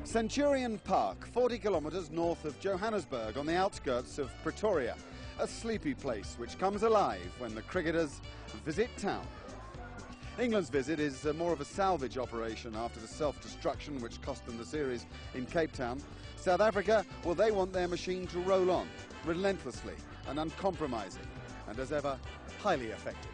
Centurion Park, 40 kilometres north of Johannesburg on the outskirts of Pretoria. A sleepy place which comes alive when the cricketers visit town. England's visit is more of a salvage operation after the self-destruction which cost them the series in Cape Town. South Africa, well, they want their machine to roll on, relentlessly and uncompromising, and as ever, highly effective.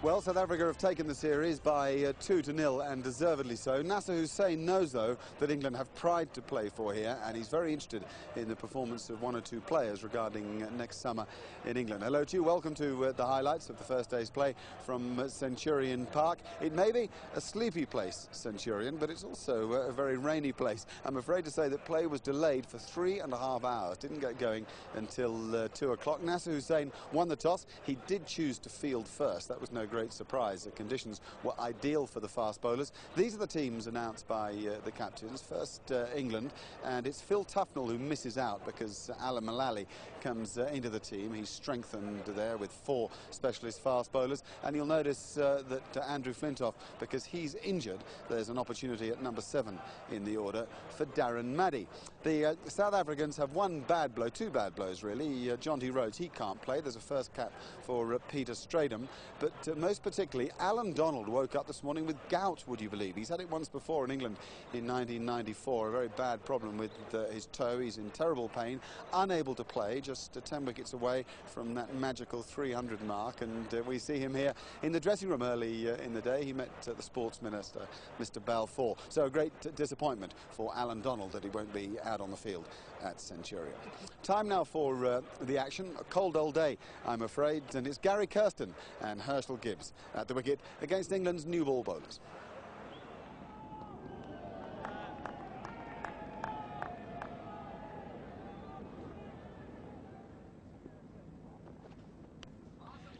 Well, South Africa have taken the series by 2-0, and deservedly so. Nasser Hussain knows, though, that England have pride to play for here, and he's very interested in the performance of one or two players regarding next summer in England. Hello to you. Welcome to the highlights of the first day's play from Centurion Park. It may be a sleepy place, Centurion, but it's also a very rainy place. I'm afraid to say that play was delayed for 3.5 hours. Didn't get going until 2 o'clock. Nasser Hussain won the toss. He did choose to field first. That was no great surprise. The conditions were ideal for the fast bowlers. These are the teams announced by the captains. First, England, and it's Phil Tufnell who misses out because Alan Mullally comes into the team. He's strengthened there with 4 specialist fast bowlers, and you'll notice that Andrew Flintoff, because he's injured, there's an opportunity at number 7 in the order for Darren Maddy. The South Africans have one bad blow, 2 bad blows really. Jonty Rhodes, he can't play. There's a first cap for Peter Stradham, but most particularly, Alan Donald woke up this morning with gout, would you believe? He's had it once before in England in 1994, a very bad problem with his toe. He's in terrible pain, unable to play, just 10 wickets away from that magical 300 mark, and we see him here in the dressing room early in the day. He met the Sports Minister, Mr. Balfour. So a great disappointment for Alan Donald that he won't be out on the field at Centurion. Time now for the action. A cold old day, I'm afraid, and it's Gary Kirsten and Herschel Gibbs at the wicket against England's new ball bowlers.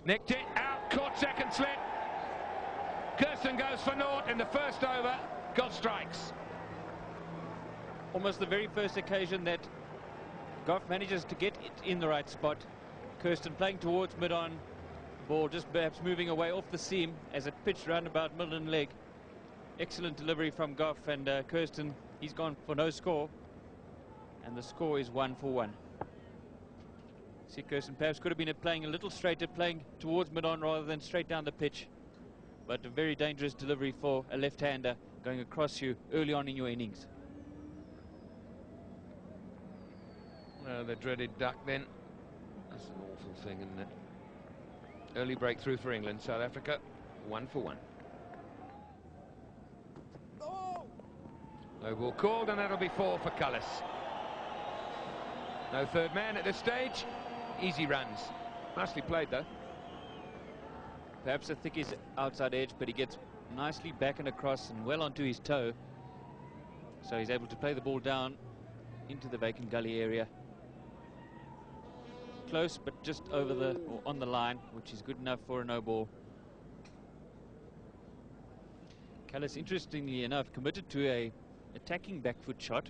Nicked it out, caught second slip. Kirsten goes for naught in the first over. God strikes. Almost the very first occasion that Gough manages to get it in the right spot. Kirsten playing towards mid-on. Ball just perhaps moving away off the seam as it pitched round about middle and leg. Excellent delivery from Gough, and Kirsten, he's gone for no score, and the score is 1 for 1. See, Kirsten perhaps could have been playing a little straighter, playing towards mid-on rather than straight down the pitch, but a very dangerous delivery for a left-hander going across you early on in your innings. Well, the dreaded duck then. That's an awful thing, isn't it? Early breakthrough for England. South Africa 1 for 1. No ball called, and that'll be 4 for Cullis. No third man at this stage. Easy runs. Nicely played though. Perhaps a thick is outside edge, but he gets nicely back and across and well onto his toe, so he's able to play the ball down into the vacant gully area. Close, but just over the, or on the line, which is good enough for a no ball. Cullis, interestingly enough, committed to a attacking back foot shot.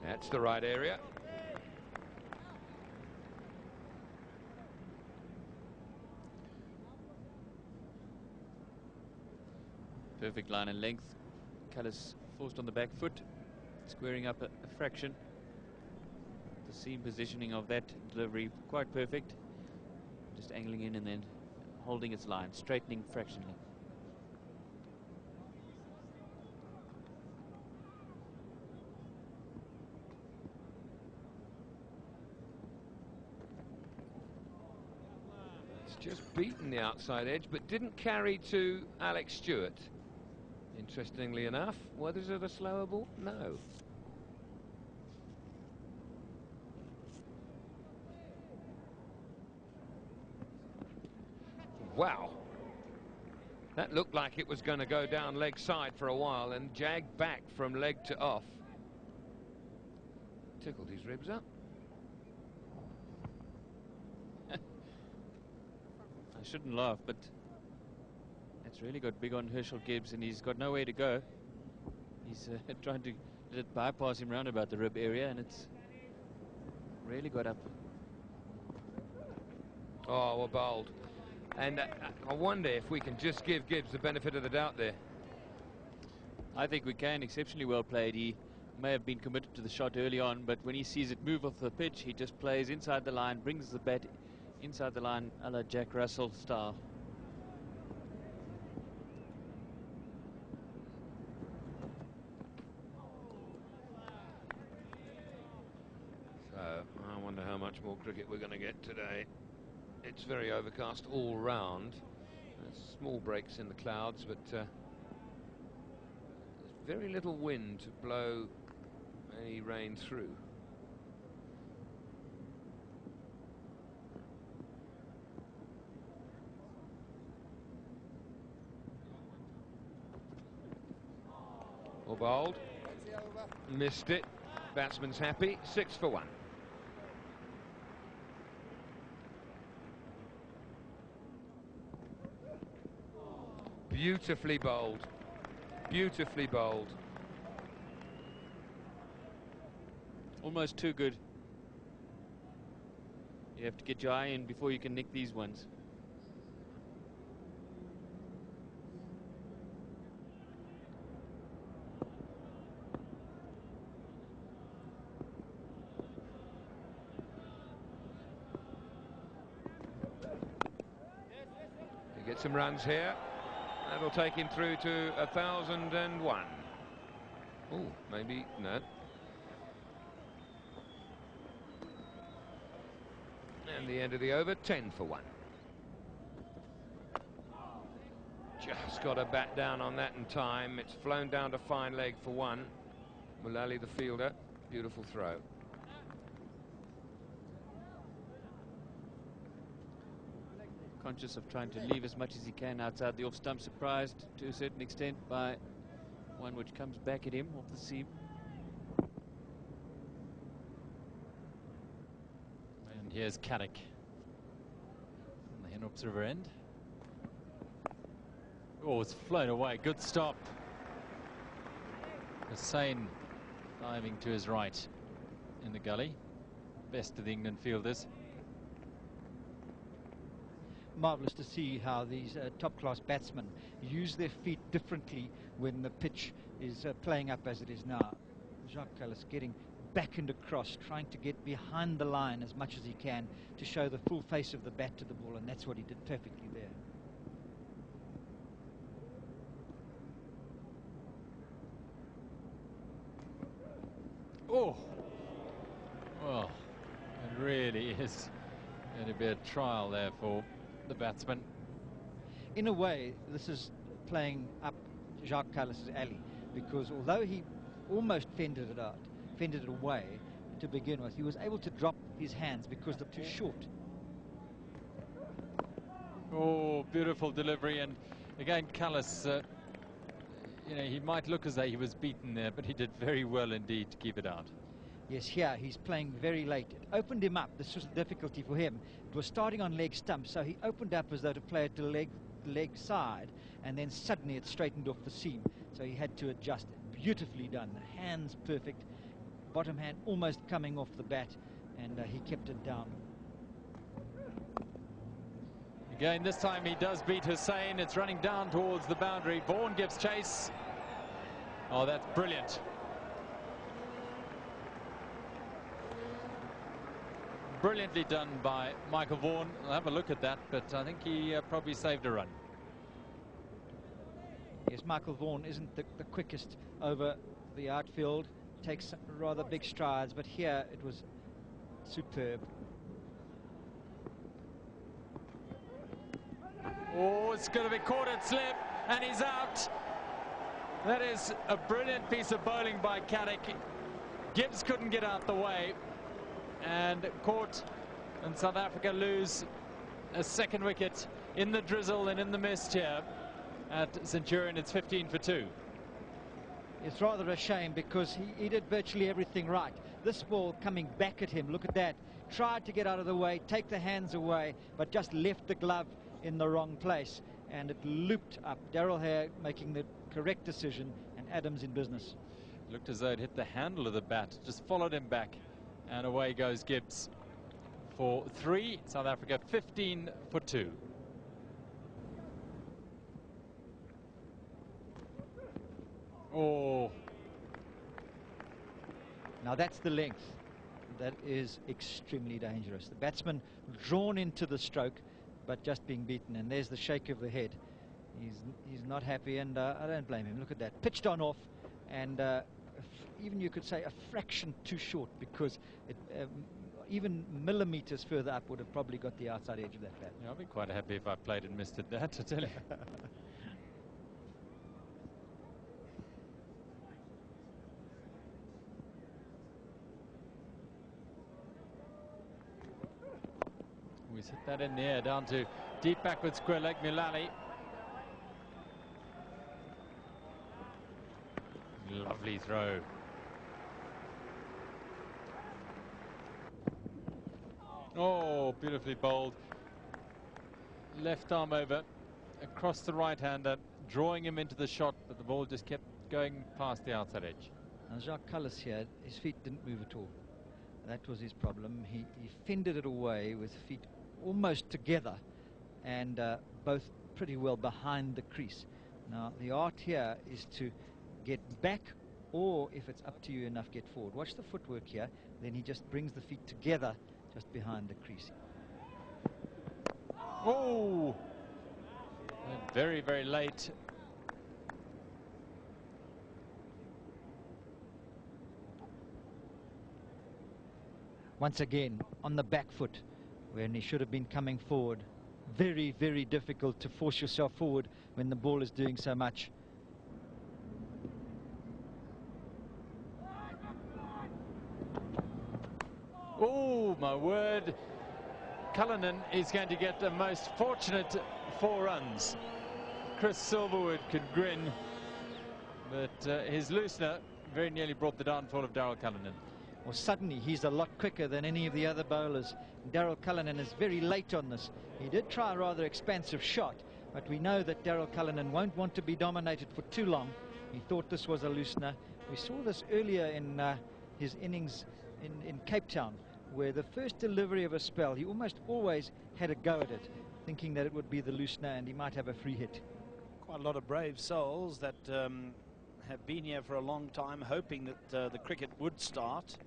That's the right area. Perfect line and length. Cullis forced on the back foot, squaring up a fraction. The seam positioning of that delivery quite perfect. Just angling in and then holding its line, straightening fractionally. It's just beaten the outside edge, but didn't carry to Alex Stewart. Interestingly enough, was it a slower ball? No. Wow. That looked like it was going to go down leg side for a while and jag back from leg to off. Tickled his ribs up. I shouldn't laugh, but it's really got big on Herschel Gibbs, and he's got nowhere to go. He's trying to let it bypass him round about the rib area, and it's really got up. Oh, well bowled. And I wonder if we can just give Gibbs the benefit of the doubt there. I think we can. Exceptionally well played. He may have been committed to the shot early on, but when he sees it move off the pitch, he just plays inside the line, brings the bat inside the line, a la Jack Russell style. So I wonder how much more cricket we're going to get today. It's very overcast all round. There's small breaks in the clouds, but there's very little wind to blow any rain through. All bowled. Missed it. Batsman's happy. 6 for 1. Beautifully bowled. Beautifully bowled. Almost too good. You have to get your eye in before you can nick these ones. He gets some runs here. That'll take him through to 1,001. Oh, maybe no. And the end of the over, 10 for 1. Just got a bat down on that in time. It's flown down to fine leg for 1. Mullally the fielder. Beautiful throw. Conscious of trying to leave as much as he can outside the off stump, surprised to a certain extent by one which comes back at him off the seam. And here's Caddick on the Henrops River end. Oh, it's flown away. Good stop. Hussain diving to his right in the gully. Best of the England fielders. Marvellous to see how these top-class batsmen use their feet differently when the pitch is playing up as it is now. Jacques Kallis getting back and across, trying to get behind the line as much as he can to show the full face of the bat to the ball, and that's what he did perfectly there. Oh, well, it really is going to be a trial there for the batsman. In a way, this is playing up Jacques Kallis' alley, because although he almost fended it away to begin with, he was able to drop his hands because they're too short. Oh, beautiful delivery, and again Kallis, you know, he might look as though he was beaten there, but he did very well indeed to keep it out. Yes, here he's playing very late. It opened him up. This was a difficulty for him. It was starting on leg stump, so he opened up as though to play it to leg side, and then suddenly it straightened off the seam, so he had to adjust it. Beautifully done. The hands perfect, bottom hand almost coming off the bat, and he kept it down. Again, this time he does beat Hussain. It's running down towards the boundary. Vaughan gives chase. Oh, that's brilliant. Brilliantly done by Michael Vaughan. I'll have a look at that, but I think he probably saved a run. Yes, Michael Vaughan isn't the quickest over the outfield. Takes rather big strides, but here it was superb. Oh, it's going to be caught at slip, and he's out. That is a brilliant piece of bowling by Caddick. Gibbs couldn't get out the way, and caught, and South Africa lose a second wicket in the drizzle and in the mist here at Centurion. It's 15 for 2. It's rather a shame because he did virtually everything right. This ball coming back at him, look at that. Tried to get out of the way, take the hands away, but just left the glove in the wrong place, and it looped up. Daryl Hare making the correct decision, and Adams in business. Looked as though it hit the handle of the bat, just followed him back, and away goes Gibbs for 3. South Africa 15 for 2. Oh, Now that's the length. That is extremely dangerous. The batsman drawn into the stroke, but just being beaten. And there's the shake of the head. He's not happy, and I don't blame him. Look at that. Pitched on off, and even you could say a fraction too short, because it, even millimeters further up would have probably got the outside edge of that bat. yeah, I'd be quite happy if I played and missed it, that, I tell you. We hit that in the air, down to deep backward square leg, Mulally. Lovely throw. Oh, beautifully bowled. Left arm over, across the right-hander, drawing him into the shot, but the ball just kept going past the outside edge. Now Jacques Kallis here, his feet didn't move at all. That was his problem. He fended it away with feet almost together, and both pretty well behind the crease. Now the art here is to get back, or if it's up to you enough, get forward. Watch the footwork here. Then he just brings the feet together just behind the crease. Oh, and very, very late. Once again on the back foot when he should have been coming forward. Very, very difficult to force yourself forward when the ball is doing so much. Oh, my word. Cullinan is going to get the most fortunate 4 runs. Chris Silverwood could grin, but his loosener very nearly brought the downfall of Daryl Cullinan. Well, suddenly he's a lot quicker than any of the other bowlers. Daryl Cullinan is very late on this. He did try a rather expansive shot, but we know that Daryl Cullinan won't want to be dominated for too long. He thought this was a loosener. We saw this earlier in his innings in Cape Town, where the first delivery of a spell, he almost always had a go at it, thinking that it would be the loosener and he might have a free hit. Quite a lot of brave souls that have been here for a long time, hoping that the cricket would start,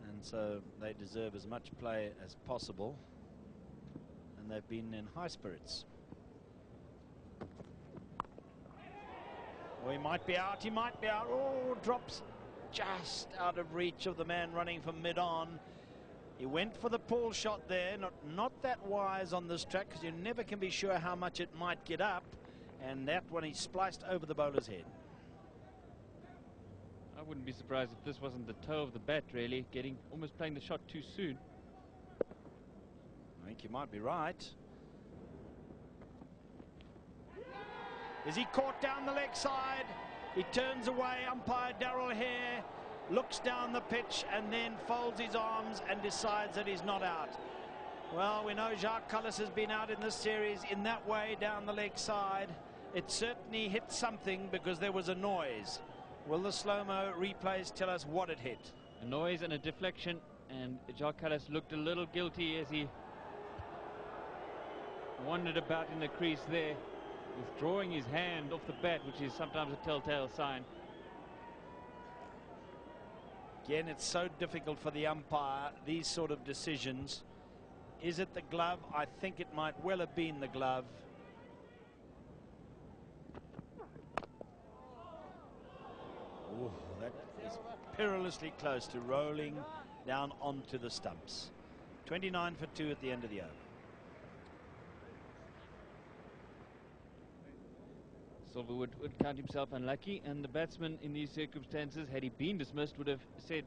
and so they deserve as much play as possible, and they've been in high spirits. Oh, he might be out, he might be out. Oh, drops just out of reach of the man running from mid-on. He went for the pull shot there, not that wise on this track, because you never can be sure how much it might get up, and that one he spliced over the bowler's head. I wouldn't be surprised if this wasn't the toe of the bat, really, almost playing the shot too soon. I think you might be right. Is he caught down the leg side? He turns away. Umpire Darrell Hare looks down the pitch and then folds his arms and decides that he's not out. Well, we know Jacques Kallis has been out in this series in that way down the leg side. It certainly hit something because there was a noise. Will the slow-mo replays tell us what it hit? A noise and a deflection, and Jacques Kallis looked a little guilty as he wandered about in the crease there, withdrawing his hand off the bat, which is sometimes a telltale sign. Again, it's so difficult for the umpire, these sort of decisions. Is it the glove? I think it might well have been the glove. Ooh, that is perilously close to rolling down onto the stumps. 29 for 2 at the end of the over. Silverwood would count himself unlucky, and the batsman in these circumstances, had he been dismissed, would have said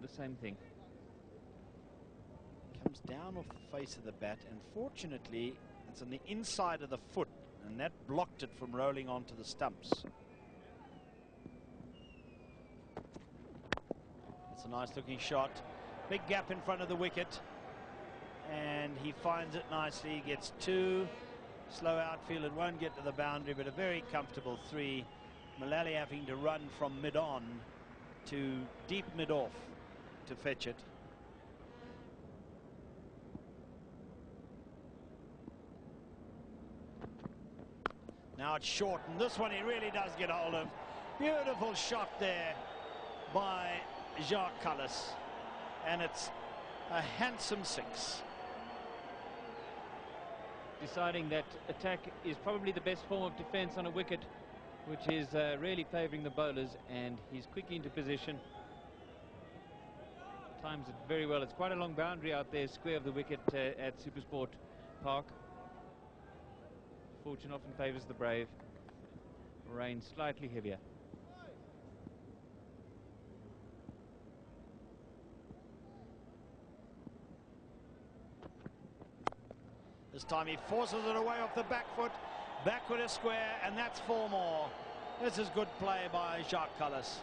the same thing. Comes down off the face of the bat, and fortunately it's on the inside of the foot, and that blocked it from rolling onto the stumps. It's a nice looking shot. Big gap in front of the wicket, and he finds it nicely. He gets 2. Slow outfield, it won't get to the boundary, but a very comfortable 3. Mulally having to run from mid-on to deep mid-off to fetch it. Now it's short, and this one he really does get hold of. Beautiful shot there by Jacques Kallis, and it's a handsome 6. Deciding that attack is probably the best form of defence on a wicket, which is really favouring the bowlers, and he's quickly into position. Times it very well. It's quite a long boundary out there, square of the wicket at Supersport Park. Fortune often favours the brave. Rain slightly heavier. This time he forces it away off the back foot, backward a square, and that's 4 more. This is good play by Jacques Kallis.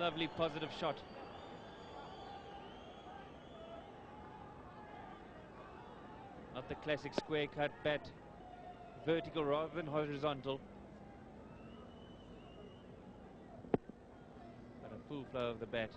Lovely positive shot. Not the classic square cut bat, vertical rather than horizontal. But a full flow of the bat.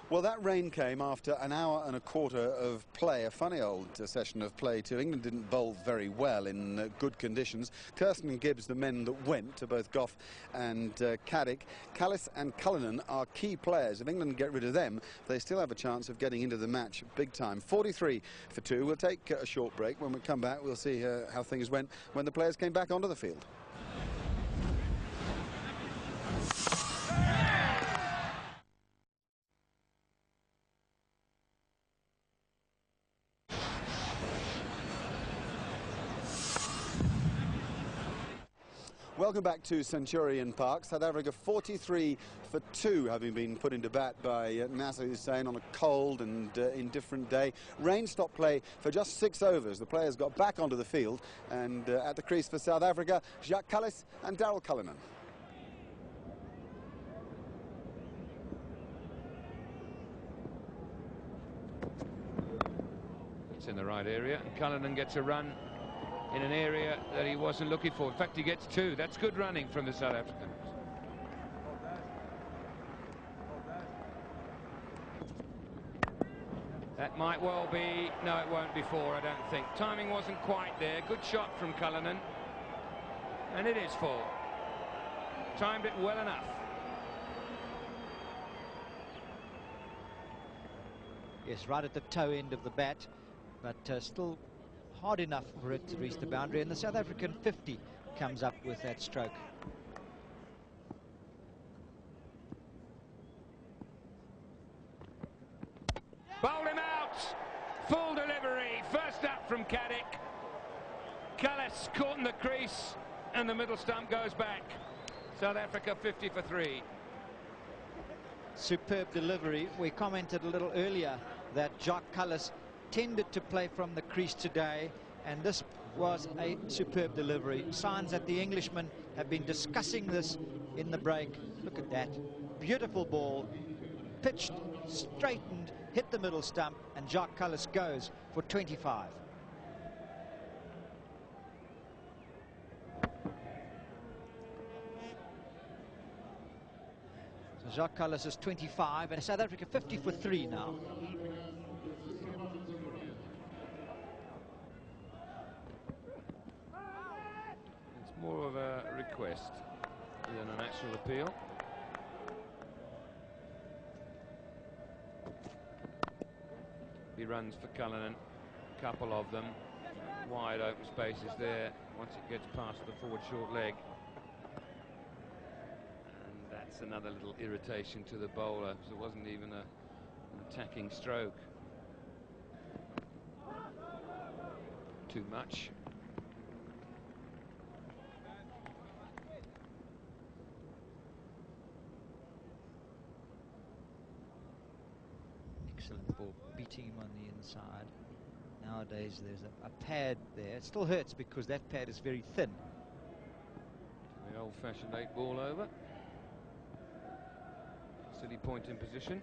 Well, that rain came after an hour and a quarter of play, a funny old session of play too. England didn't bowl very well in good conditions. Kirsten and Gibbs, the men that went to both Gough and Caddick. Kallis and Cullinan are key players. If England get rid of them, they still have a chance of getting into the match big time. 43 for 2. We'll take a short break. When we come back, we'll see how things went when the players came back onto the field. Welcome back to Centurion Park. South Africa 43 for 2, having been put into bat by Nasser Hussain on a cold and indifferent day. Rain stopped play for just 6 overs. The players got back onto the field, and at the crease for South Africa, Jacques Kallis and Daryl Cullinan. It's in the right area, and Cullinan gets a run in an area that he wasn't looking for. In fact, he gets 2. That's good running from the South Africans. That might well be... No, it won't be 4, I don't think. Timing wasn't quite there. Good shot from Cullinan. And it is 4. Timed it well enough. Yes, right at the toe end of the bat, but still hard enough for it to reach the boundary, and the South African 50 comes up with that stroke. Bowled him out! Full delivery, first up from Caddick. Kallis caught in the crease, and the middle stump goes back. South Africa 50 for 3. Superb delivery. We commented a little earlier that Jacques Kallis tended to play from the crease today, and this was a superb delivery. Signs that the Englishmen have been discussing this in the break. Look at that. Beautiful ball, pitched, straightened, hit the middle stump, and Jacques Kallis goes for 25. So Jacques Kallis is 25, and South Africa 50 for 3 now. More of a request than an actual appeal. He runs for Cullinan, a couple of them. Wide open spaces there once it gets past the forward short leg. And that's another little irritation to the bowler, because it wasn't even an attacking stroke. Too much. For beating him on the inside. Nowadays there's a pad there. It still hurts because that pad is very thin. The old-fashioned 8-ball over. Silly point in position.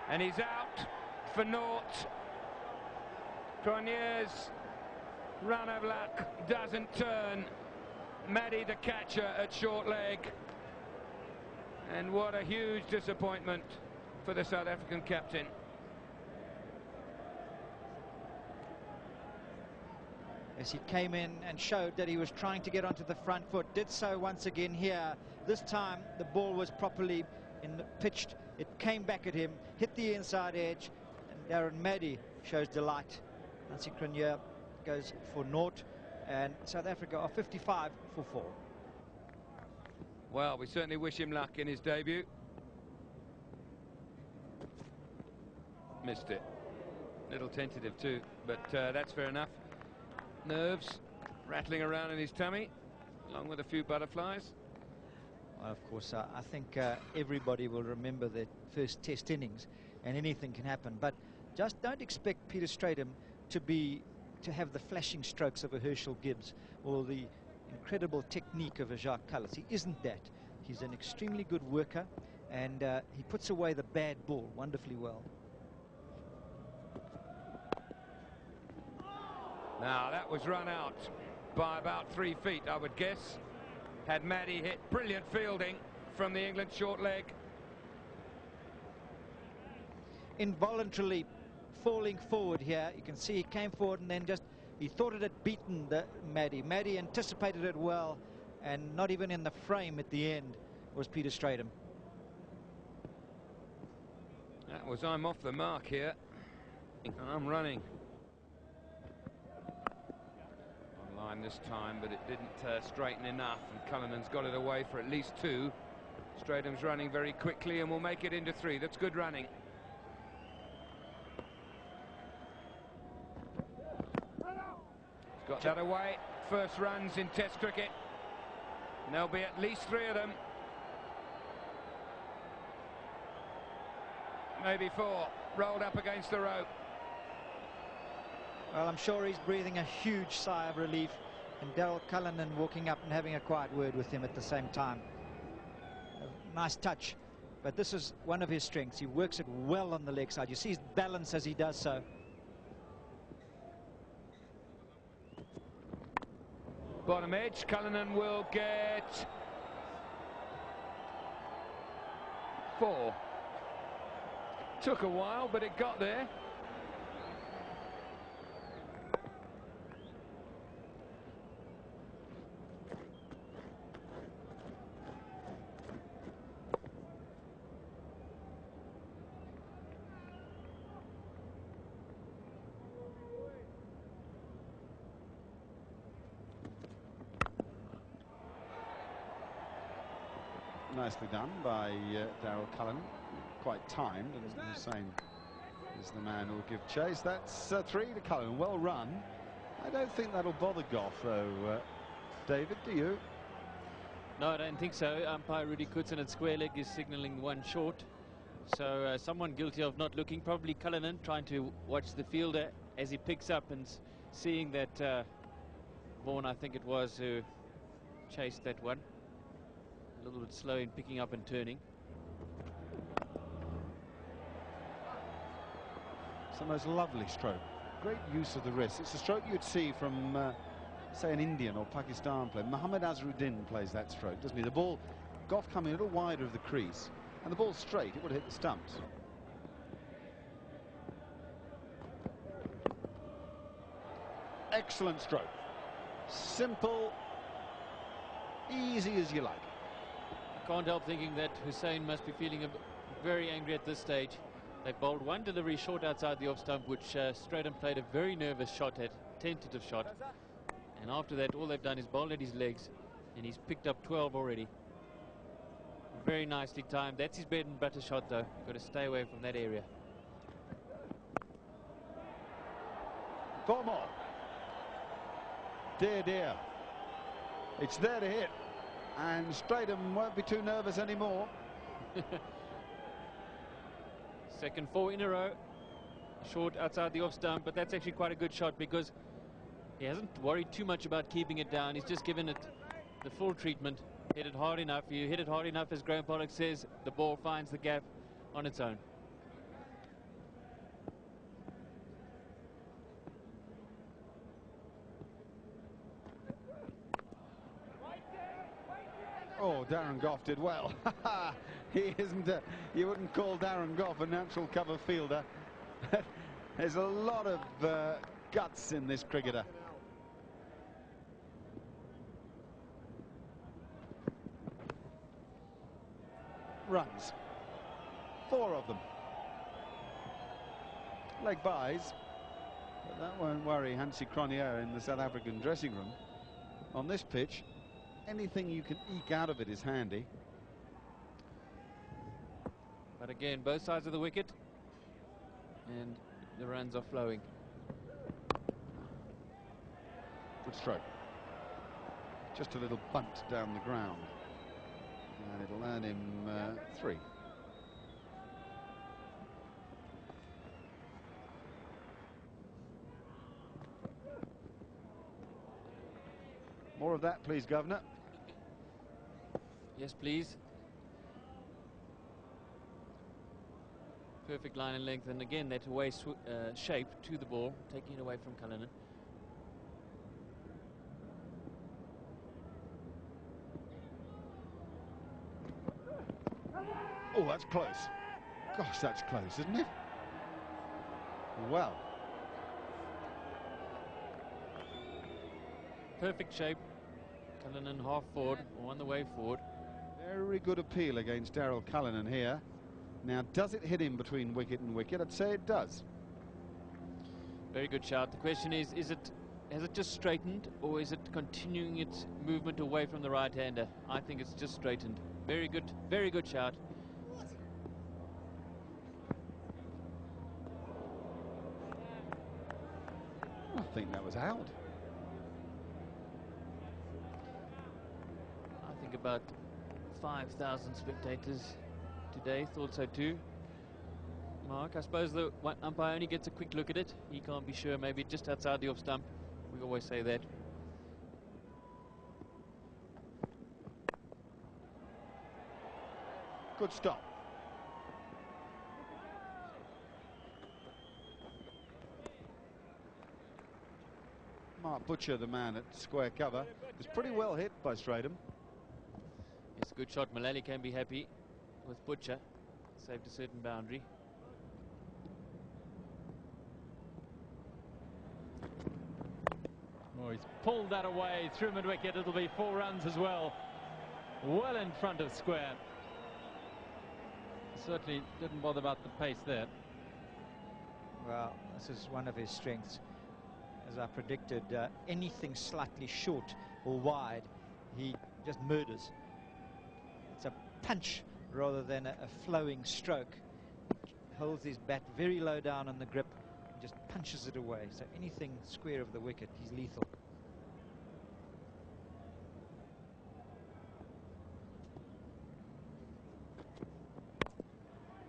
And he's out for naught. Cronje's run of luck doesn't turn. Maddie the catcher at short leg. And what a huge disappointment for the South African captain. as he came in and showed that he was trying to get onto the front foot. Did so once again here. This time the ball was properly pitched. It came back at him, hit the inside edge, and Darren Maddy shows delight. Nancy Cronje goes for naught, and South Africa are 55 for 4. Well, we certainly wish him luck in his debut. Missed it. Little tentative too, but that's fair enough. Nerves rattling around in his tummy, along with a few butterflies. Well, of course, I think everybody will remember their first test innings, and anything can happen. But just don't expect Peter Strydom to have the flashing strokes of a Herschel Gibbs or the incredible technique of a Jacques Kallis. He isn't that. He's an extremely good worker, and he puts away the bad ball wonderfully well. Now that was run out by about 3 feet, I would guess. Had Maddy hit. Brilliant fielding from the England short leg. Involuntarily falling forward here. You can see he came forward and then he thought it had beaten Maddy. Maddy anticipated it well, and not even in the frame at the end was Peter Strydom. That was I'm off the mark here. I'm running. Line this time, but it didn't straighten enough, and Cullinan's got it away for at least 2. Strydom's running very quickly and will make it into 3. That's good running. He's got that away. First runs in Test cricket, and there'll be at least 3 of them, maybe 4. Rolled up against the rope. Well, I'm sure he's breathing a huge sigh of relief, and Daryl Cullinan walking up and having a quiet word with him at the same time. A nice touch, but this is one of his strengths. He works it well on the leg side. You see his balance as he does so. Bottom edge, Cullinan will get 4. Took a while, but it got there. Nicely done by Daryl Cullinan. Quite timed, and Hussain is the man who will give chase. That's 3 to Cullinan. Well run. I don't think that'll bother Goff, though, David, do you? No, I don't think so. Umpire Rudy Koetsen at square leg is signalling 1 short. So someone guilty of not looking, probably Cullinan, trying to watch the fielder as he picks up and seeing that Vaughan, I think it was, who chased that one. A little bit slow in picking up and turning. It's the most lovely stroke. Great use of the wrist. It's a stroke you'd see from, say, an Indian or Pakistan player. Mohammad Azharuddin plays that stroke, doesn't he? The ball, Goff coming a little wider of the crease, and the ball straight, it would hit the stumps. Excellent stroke. Simple, easy as you like. Can't help thinking that Hussain must be feeling very angry at this stage. They bowled 1 delivery short outside the off stump, which Strydom played a very nervous shot at, tentative shot. And after that, all they've done is bowl at his legs, and he's picked up 12 already. Very nicely timed. That's his bread and butter shot, though. You've got to stay away from that area. 4 more. Dear, dear. It's there to hit. And Strydom won't be too nervous anymore. Second 4 in a row. Short outside the off stump, but that's actually quite a good shot because he hasn't worried too much about keeping it down. He's just given it the full treatment. Hit it hard enough. You hit it hard enough, as Graham Pollock says, the ball finds the gap on its own. Oh, Darren Goff did well. He isn't you wouldn't call Darren Goff a natural cover fielder. There's a lot of guts in this cricketer. runs. 4 of them. Leg byes, but that won't worry Hansi Cronje in the South African dressing room. On this pitch, anything you can eke out of it is handy. But again, both sides of the wicket, and the runs are flowing. Good stroke. Just a little bunt down the ground. And it'll earn him 3. More of that, please, Governor. Yes, please. Perfect line and length, and again that away shape to the ball, taking it away from Cullinan. Oh, that's close. Gosh, that's close, isn't it? Well. Perfect shape. Cullinan half forward, or on the way forward. Very good appeal against Daryl Cullinan here. Now, does it hit him between wicket and wicket? I'd say it does. Very good shout. The question is has it just straightened, or is it continuing its movement away from the right-hander? I think it's just straightened. Very good shout. I think that was out. I think about 5,000 spectators today thought so too. Mark, I suppose the umpire only gets a quick look at it. He can't be sure, maybe just outside the off stump. We always say that. Good stop. Mark Butcher, the man at square cover, was pretty well hit by Stratham. It's a good shot. Mullally can be happy with Butcher. Saved a certain boundary. Oh, he's pulled that away through mid-wicket. It'll be 4 runs as well. Well in front of square. Certainly didn't bother about the pace there. Well, this is one of his strengths. As I predicted, anything slightly short or wide, he just murders. It's a punch rather than a flowing stroke. Holds his bat very low down on the grip and just punches it away. So anything square of the wicket, he's lethal.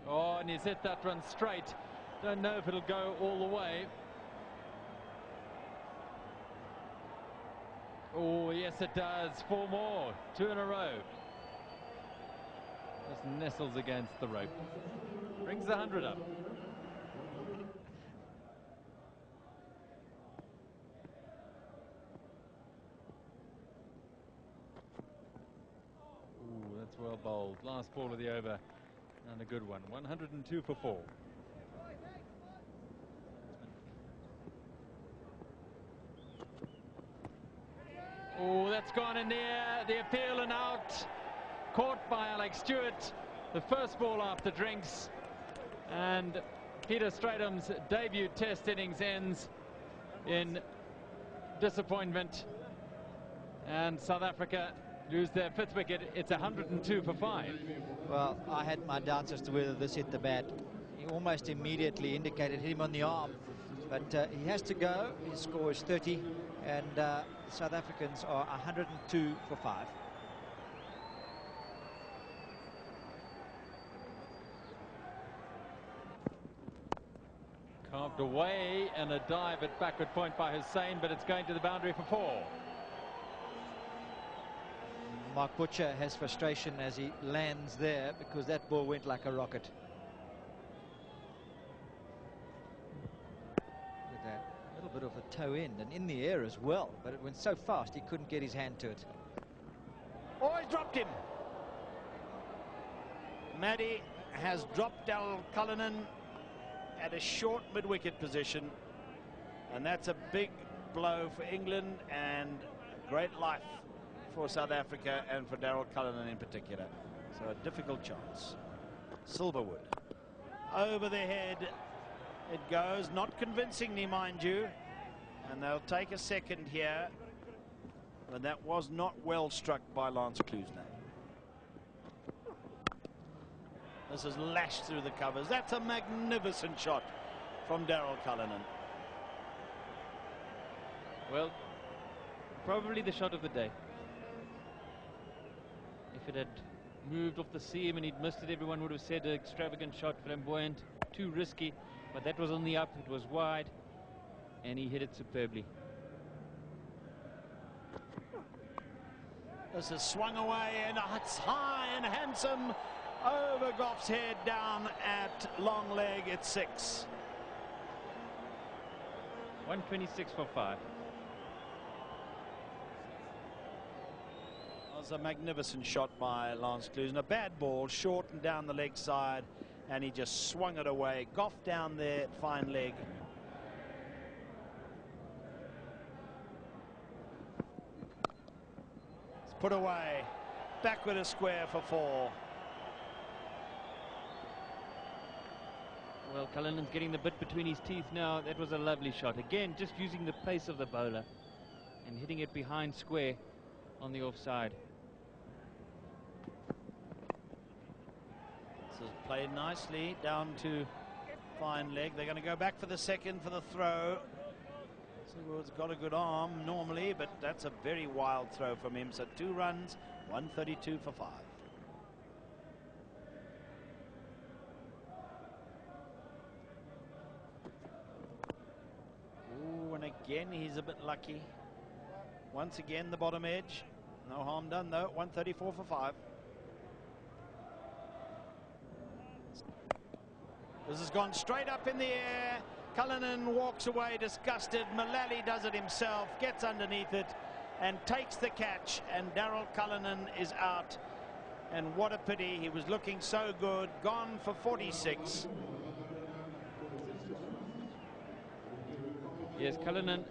Oh, and he's hit that one straight. Don't know if it'll go all the way. Oh, yes, it does. 4 more. 2 in a row. Just nestles against the rope. Brings the 100 up. Ooh, that's well bowled. Last ball of the over. And a good one. 102 for 4. Oh, that's gone in there. The appeal and out. Caught by Alex Stewart. The first ball after drinks. And Peter Stratham's debut test innings ends in disappointment. And South Africa lose their 5th wicket. It's 102 for 5. Well, I had my doubts as to whether this hit the bat. He almost immediately indicated hit him on the arm. But he has to go. His score is 30. And the South Africans are 102 for 5. Carved away and a dive at backward point by Hussain, but it's going to the boundary for 4. Mark Butcher has frustration as he lands there because that ball went like a rocket. With that little bit of a toe in and in the air as well, but it went so fast he couldn't get his hand to it. Oh, he's dropped him. Maddie has dropped Daryl Cullinan at a short mid-wicket position, and that's a big blow for England and great life for South Africa and for Daryl Cullinan in particular. So a difficult chance. Silverwood. Over the head it goes, not convincingly, mind you. And they'll take a second here. But that was not well struck by Lance Klusener. This is lashed through the covers. That's a magnificent shot from Daryl Cullinan. Well, probably the shot of the day. If it had moved off the seam and he'd missed it, everyone would have said an extravagant shot, flamboyant, too risky. But that was on the up, it was wide, and he hit it superbly. This is swung away, and it's high and handsome over Goff's head down at long leg. It's 6. 126 for 5. That was a magnificent shot by Lance Klusener. Bad ball, short and down the leg side, and he just swung it away. Goff down there, fine leg. It's put away. Backward a square for 4. Well, Cullinan's getting the bit between his teeth now. That was a lovely shot. Again, just using the pace of the bowler and hitting it behind square on the offside. This is played nicely down to fine leg. They're going to go back for the second for the throw. Silverwood's got a good arm normally, but that's a very wild throw from him. So 2 runs, 132 for 5. Ooh, and again he's a bit lucky. Once again the bottom edge. No harm done though. 134 for 5. This has gone straight up in the air. Cullinan walks away disgusted. Mullally does it himself, gets underneath it and takes the catch, and Daryl Cullinan is out. And what a pity, he was looking so good. Gone for 46. Yes, Cullinan,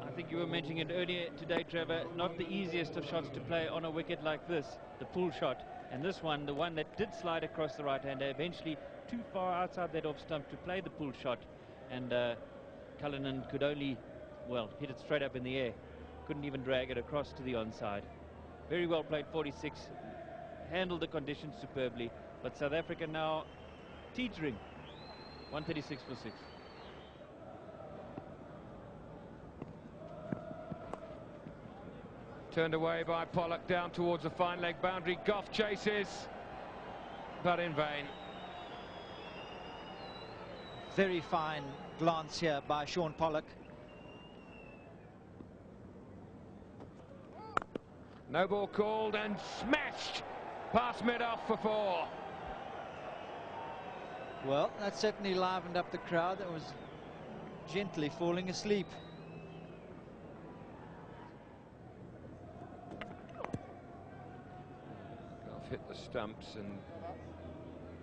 I think you were mentioning it earlier today, Trevor, not the easiest of shots to play on a wicket like this, the pull shot. And this one, the one that did slide across the right-hander, eventually too far outside that off stump to play the pull shot. And Cullinan could only, well, hit it straight up in the air. Couldn't even drag it across to the onside. Very well played, 46. Handled the conditions superbly. But South Africa now teetering. 136 for 6. Turned away by Pollock down towards the fine leg boundary. Goff chases, but in vain. Very fine glance here by Shaun Pollock. No ball called and smashed past mid-off for 4. Well, that certainly livened up the crowd that was gently falling asleep. Goff hit the stumps and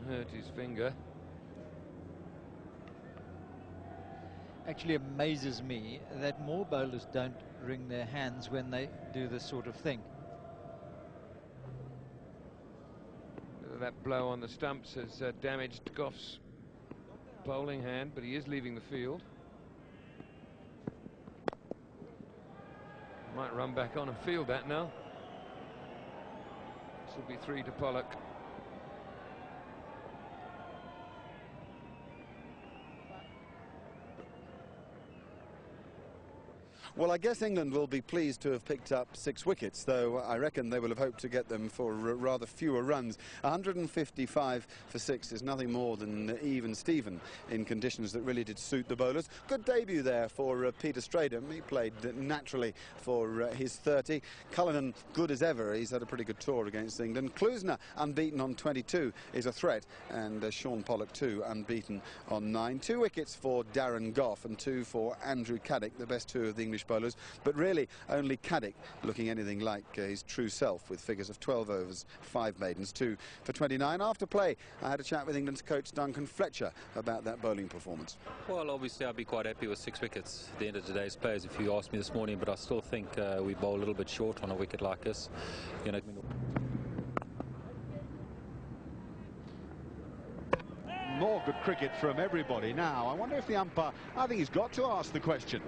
hurt his finger. Actually amazes me that more bowlers don't wring their hands when they do this sort of thing. That blow on the stumps has damaged Goff's bowling hand, but he is leaving the field. Might run back on and field that now. This will be 3 to Pollock. Well, I guess England will be pleased to have picked up 6 wickets, though I reckon they will have hoped to get them for rather fewer runs. 155 for 6 is nothing more than even Steven in conditions that really did suit the bowlers. Good debut there for Peter Stradham. He played naturally for his 30. Cullinan, good as ever. He's had a pretty good tour against England. Klusener, unbeaten on 22, is a threat. And Shaun Pollock, too, unbeaten on 9. 2 wickets for Darren Goff and 2 for Andrew Caddick, the best 2 of the English bowlers, but really only Caddick looking anything like his true self, with figures of 12 overs, 5 maidens, 2 for 29. After play, I had a chat with England's coach Duncan Fletcher about that bowling performance. Well, obviously I'd be quite happy with 6 wickets at the end of today's plays, if you asked me this morning, but I still think we bowl a little bit short on a wicket like this. You know, cricket from everybody. Now, I wonder if the umpire, I think he's got to ask the question.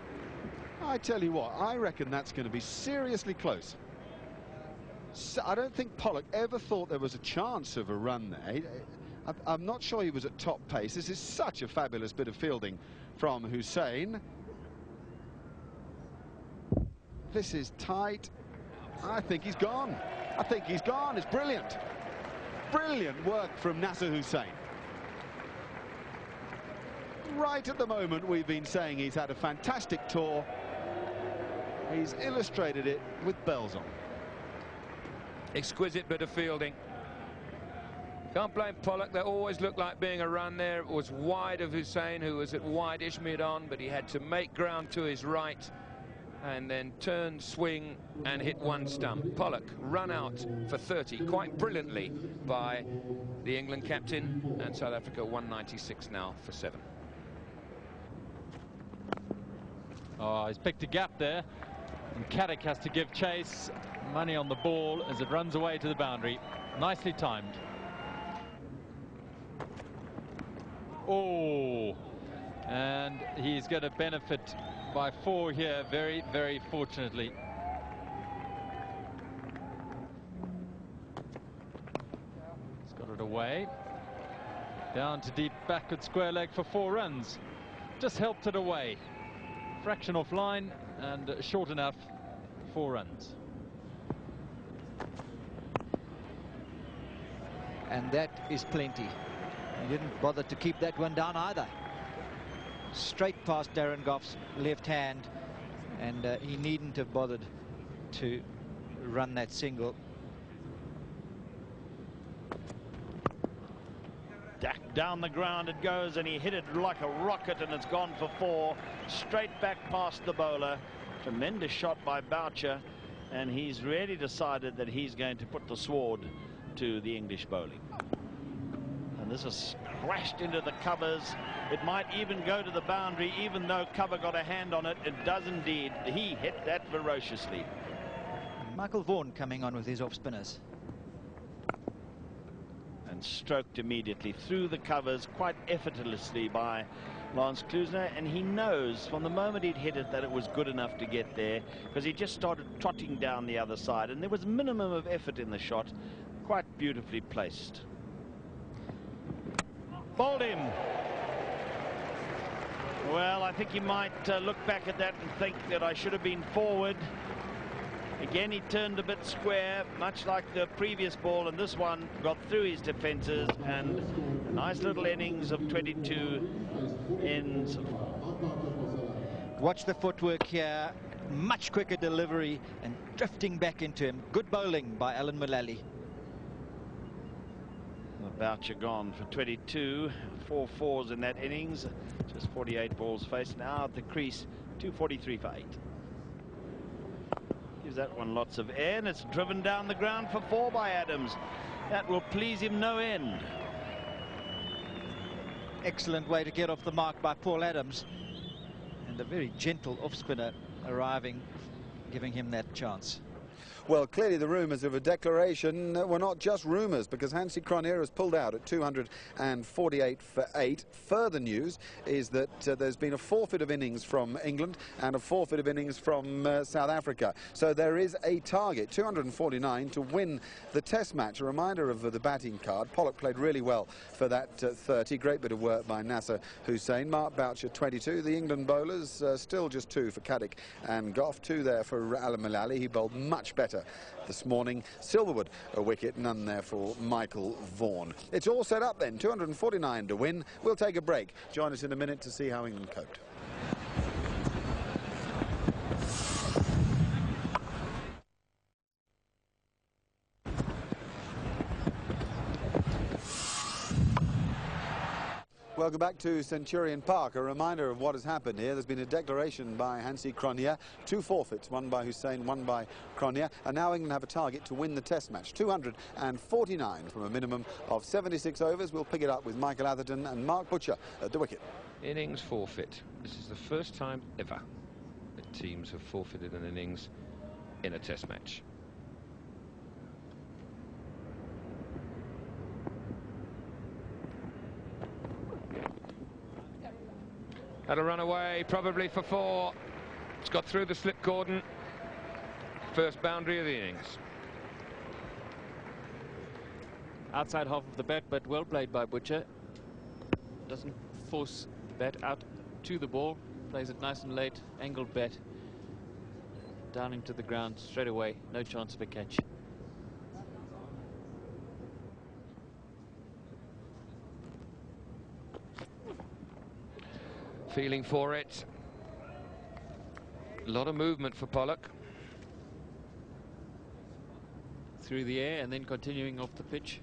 I tell you what, I reckon that's going to be seriously close. So I don't think Pollock ever thought there was a chance of a run there. I'm not sure he was at top pace. This is such a fabulous bit of fielding from Hussain. This is tight. I think he's gone. I think he's gone. It's brilliant. Brilliant work from Nasser Hussain. Right at the moment we've been saying he's had a fantastic tour. He's illustrated it with bells on. Exquisite bit of fielding. Can't blame Pollock. There always looked like being a run there. It was wide of Hussain, who was at wide-ish mid-on, but he had to make ground to his right and then turn, swing and hit one stump. Pollock run out for 30 quite brilliantly by the England captain, and South Africa 196 now for 7. Oh, he's picked a gap there, and Caddick has to give chase. Money on the ball as it runs away to the boundary. Nicely timed. Oh, and he's going to benefit by 4 here, very, very fortunately. He's got it away. Down to deep backward square leg for 4 runs. Just helped it away. Fraction off line and short enough, 4 runs. And that is plenty. He didn't bother to keep that one down either. Straight past Darren Goff's left hand, and he needn't have bothered to run that single. Down the ground it goes, and he hit it like a rocket, and it's gone for 4. Straight back past the bowler. Tremendous shot by Boucher, and he's really decided that he's going to put the sword to the English bowling. And this has crashed into the covers. It might even go to the boundary, even though cover got a hand on it. It does indeed. He hit that ferociously. Michael Vaughan coming on with his off spinners. And stroked immediately through the covers quite effortlessly by Lance Klusener, and he knows from the moment he'd hit it that it was good enough to get there, because he just started trotting down the other side, and there was minimum of effort in the shot. Quite beautifully placed. Bowled him. Well, I think he might look back at that and think that I should have been forward. Again, he turned a bit square, much like the previous ball, and this one got through his defences, and a nice little innings of 22 ends. Watch the footwork here. Much quicker delivery and drifting back into him. Good bowling by Alan Mullally. Boucher gone for 22, 4 fours in that innings, just 48 balls faced. Now at the crease, 243 for 8. Gives that one lots of air, and it's driven down the ground for 4 by Adams. That will please him no end. Excellent way to get off the mark by Paul Adams, and a very gentle off spinner arriving, giving him that chance. Well, clearly the rumours of a declaration were not just rumours, because Hansie Cronje has pulled out at 248 for 8. Further news is that there's been a forfeit of innings from England and a forfeit of innings from South Africa. So there is a target, 249, to win the Test match. A reminder of the batting card. Pollock played really well for that 30. Great bit of work by Nasser Hussain. Mark Boucher, 22. The England bowlers still just 2 for Caddick and Goff. 2 there for Alan Mullally. He bowled much better this morning. Silverwood a wicket, none there for Michael Vaughan. It's all set up then, 249 to win. We'll take a break. Join us in a minute to see how England coped. Welcome back to Centurion Park. A reminder of what has happened here. There's been a declaration by Hansie Cronje, 2 forfeits, one by Hussain, one by Cronje, and now England have a target to win the Test match. 249 from a minimum of 76 overs. We'll pick it up with Michael Atherton and Mark Butcher at the wicket. Innings forfeit. This is the first time ever that teams have forfeited an innings in a Test match. That'll run away, probably for 4. It's got through the slip cordon. First boundary of the innings. Outside half of the bat, but well played by Butcher. Doesn't force the bat out to the ball. Plays it nice and late, angled bat. Down into the ground straight away. No chance of a catch. Feeling for it. A lot of movement for Pollock. Through the air and then continuing off the pitch.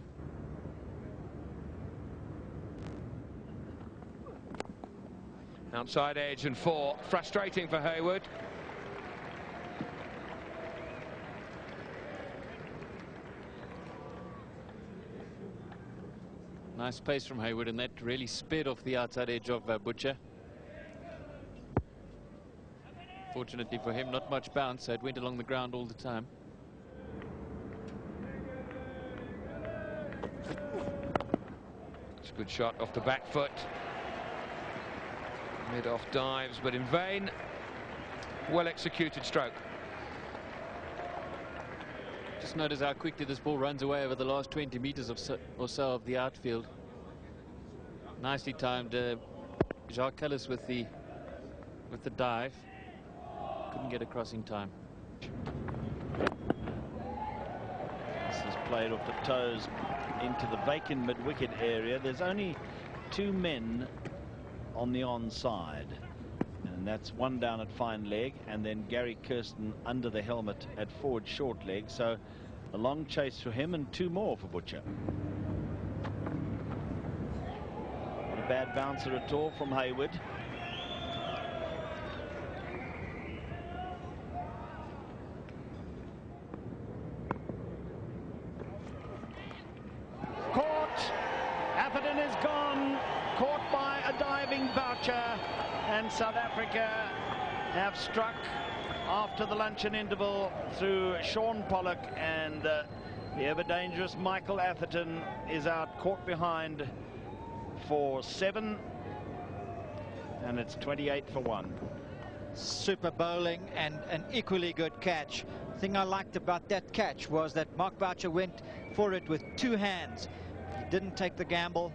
Outside edge and 4. Frustrating for Hayward. Nice pace from Hayward, and that really sped off the outside edge of Butcher. Fortunately for him, not much bounce, so it went along the ground all the time. It's a good shot off the back foot. Mid-off dives, but in vain. Well executed stroke. Just notice how quickly this ball runs away over the last 20 meters or so of the outfield. Nicely timed. Jacques Kallis with the dive. Couldn't get across in time. This is played off the toes into the vacant mid-wicket area. There's only 2 men on the onside, and that's one down at fine leg and then Gary Kirsten under the helmet at forward short leg. So a long chase for him and 2 more for Butcher. Not a bad bouncer at all from Hayward. Caught. Atherton is gone. Caught by a diving Boucher, and South Africa have struck after the luncheon interval through Sean Pollock, and the ever dangerous Michael Atherton is out, caught behind for 7, and it's 28 for 1. Super bowling and an equally good catch. The thing I liked about that catch was that Mark Boucher went for it with 2 hands. He didn't take the gamble,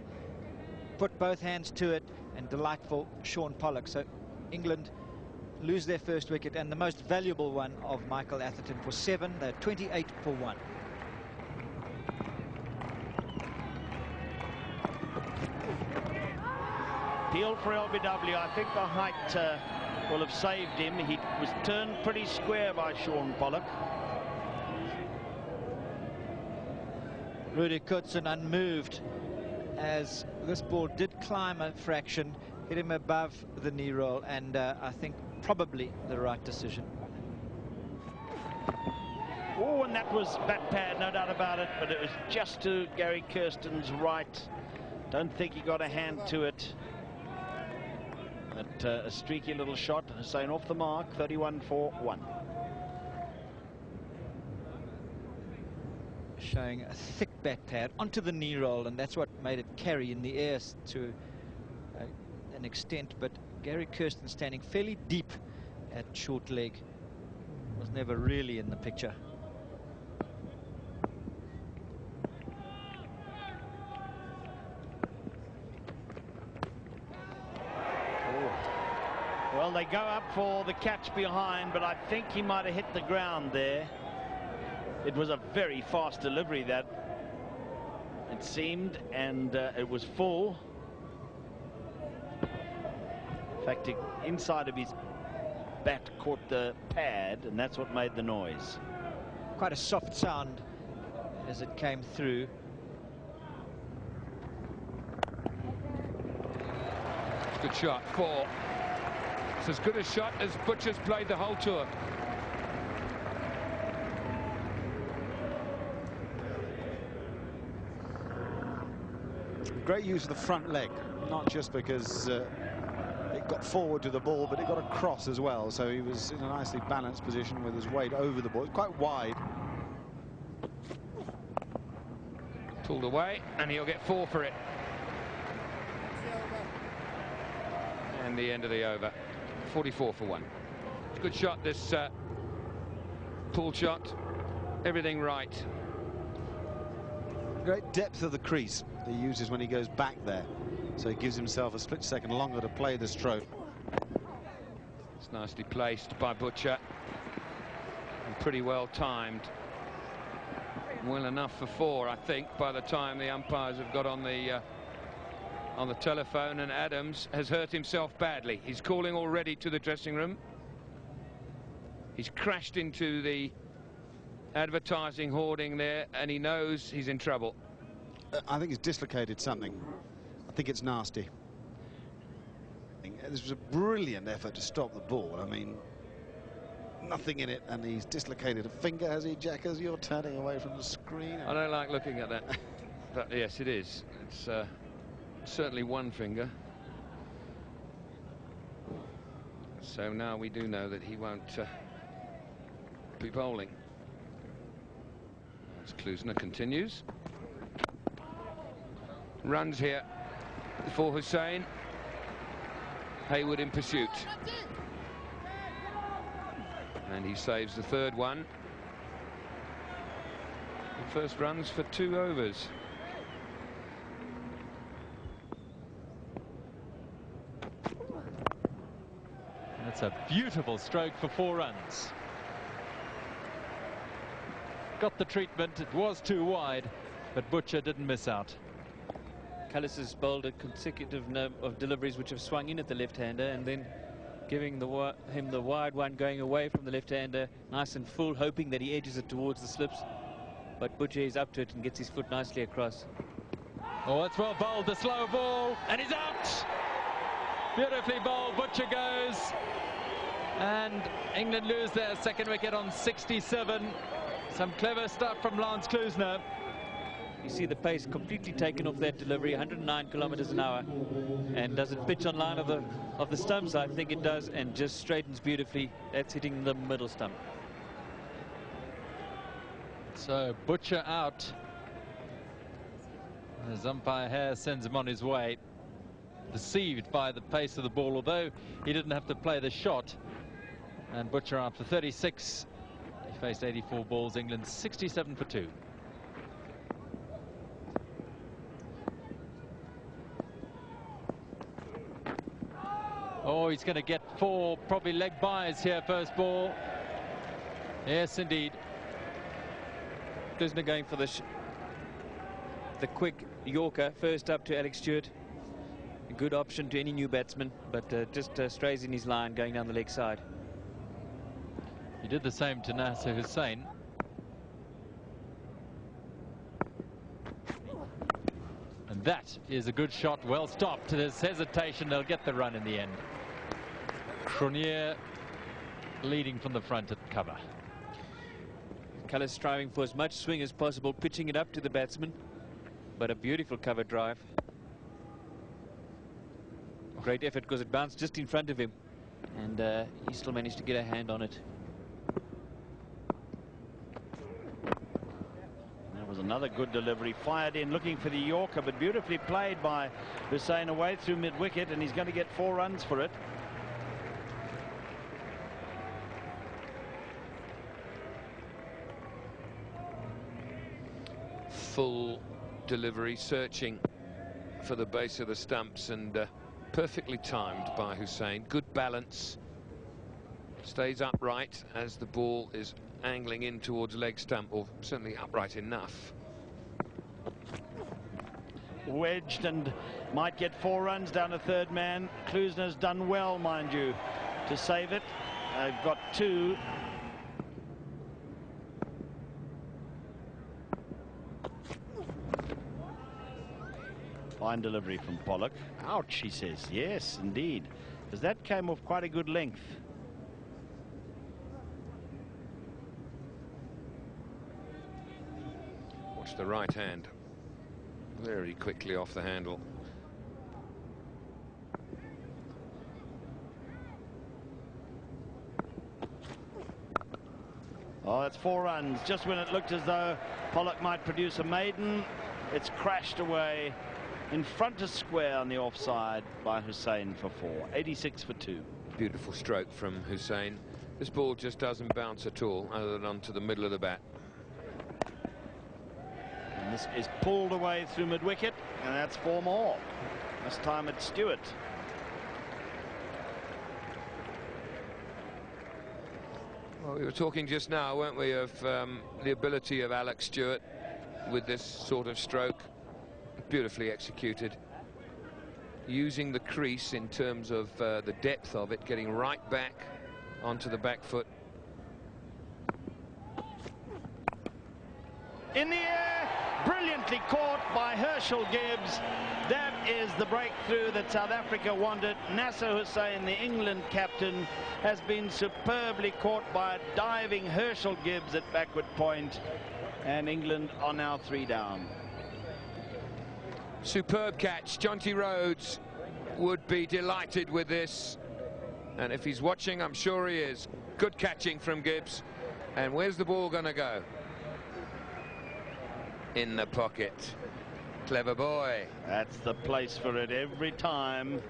put both hands to it, and delightful Sean Pollock. So England lose their first wicket, and the most valuable one of Michael Atherton for 7. They're 28 for 1. Appeal for LBW. I think the height will have saved him. He was turned pretty square by Sean Pollock. Rudy Koertzen unmoved as this ball did climb a fraction, hit him above the knee roll, and I think probably the right decision. Oh, and that was bat pad, no doubt about it, but it was just to Gary Kirsten's right. Don't think he got a hand to it. But a streaky little shot. Hussain off the mark, 31 for 1. Showing a thick bat pad onto the knee roll, and that's what made it carry in the air to an extent. But Gary Kirsten standing fairly deep at short leg was never really in the picture. Well, they go up for the catch behind, but I think he might have hit the ground there. It was a very fast delivery, that it seemed, and it was full. In fact, the inside of his bat caught the pad, and that's what made the noise. Quite a soft sound as it came through. Good shot, 4. It's as good a shot as Butcher's played the whole tour. Great use of the front leg, not just because it got forward to the ball, but it got across as well. So he was in a nicely balanced position with his weight over the ball. It's quite wide. Pulled away, and he'll get 4 for it. and the end of the over. 44 for 1. Good shot, this pull shot. Everything right. Great depth of the crease that he uses when he goes back there. So he gives himself a split second longer to play the stroke. It's nicely placed by Butcher. And pretty well timed. Well enough for 4, I think, by the time the umpires have got on the telephone, and Adams has hurt himself badly. He's calling already to the dressing room. He's crashed into the advertising hoarding there, and he knows he's in trouble. I think he's dislocated something. I think it's nasty. This was a brilliant effort to stop the ball. I mean, nothing in it, and he's dislocated a finger, has he, Jack, as you're turning away from the screen? I don't like looking at that. But yes, it is. It's certainly one finger. So now we do know that he won't be bowling. As Klusener continues. Runs here for Hussain. Hayward in pursuit. And he saves the third one. The first runs for 2 overs. That's a beautiful stroke for 4 runs. Got the treatment. It was too wide, but Butcher didn't miss out. Cullis has bowled a consecutive number of deliveries which have swung in at the left-hander, and then giving him the wide one going away from the left-hander, nice and full, hoping that he edges it towards the slips. But Butcher is up to it and gets his foot nicely across. Oh, it's well bowled, the slow ball, and he's out! Beautifully bowled, Butcher goes. And England lose their second wicket on 67. Some clever stuff from Lance Klusener. You see the pace completely taken off that delivery, 109 kilometers an hour. And does it pitch on line of the stumps? I think it does, and just straightens beautifully. That's hitting the middle stump. So Butcher out. As umpire Hare sends him on his way. Deceived by the pace of the ball, although he didn't have to play the shot. And Butcher after 36. He faced 84 balls, England 67 for 2. Oh, he's going to get 4 probably leg byes here, first ball. Yes, indeed. Klusener going for the quick Yorker, first up to Alex Stewart. A good option to any new batsman, but just strays in his line going down the leg side. He did the same to Nasser Hussain. And that is a good shot, well stopped. There's hesitation, they'll get the run in the end. Cronje leading from the front at cover. Cullis striving for as much swing as possible, pitching it up to the batsman, but a beautiful cover drive. Great effort because it bounced just in front of him, and he still managed to get a hand on it. That was another good delivery, fired in looking for the Yorker, but beautifully played by Hussain away through mid-wicket, and he's going to get 4 runs for it. Full delivery, searching for the base of the stumps, and perfectly timed by Hussain. Good balance. Stays upright as the ball is angling in towards leg stump, or certainly upright enough. Wedged and might get 4 runs down to third man. Klusener's done well, mind you, to save it. They've got 2. Fine delivery from Pollock. Ouch, he says. Yes, indeed. Because that came off quite a good length. Watch the right hand. Very quickly off the handle. Oh, that's 4 runs. Just when it looked as though Pollock might produce a maiden, it's crashed away in front of square on the offside by Hussain for 4. 86 for 2. Beautiful stroke from Hussain. This ball just doesn't bounce at all, other than onto the middle of the bat. And this is pulled away through mid-wicket, and that's 4 more. This time it's Stewart. Well, we were talking just now, weren't we, of the ability of Alex Stewart with this sort of stroke. Beautifully executed. Using the crease in terms of the depth of it, getting right back onto the back foot. In the air, brilliantly caught by Herschel Gibbs. That is the breakthrough that South Africa wanted. Nasser Hussain, the England captain, has been superbly caught by a diving Herschel Gibbs at backward point, and England are now 3 down. Superb catch. Jonty Rhodes would be delighted with this, and if he's watching, I'm sure he is. Good catching from Gibbs. And where's the ball going to go? In the pocket. Clever boy. That's the place for it every time.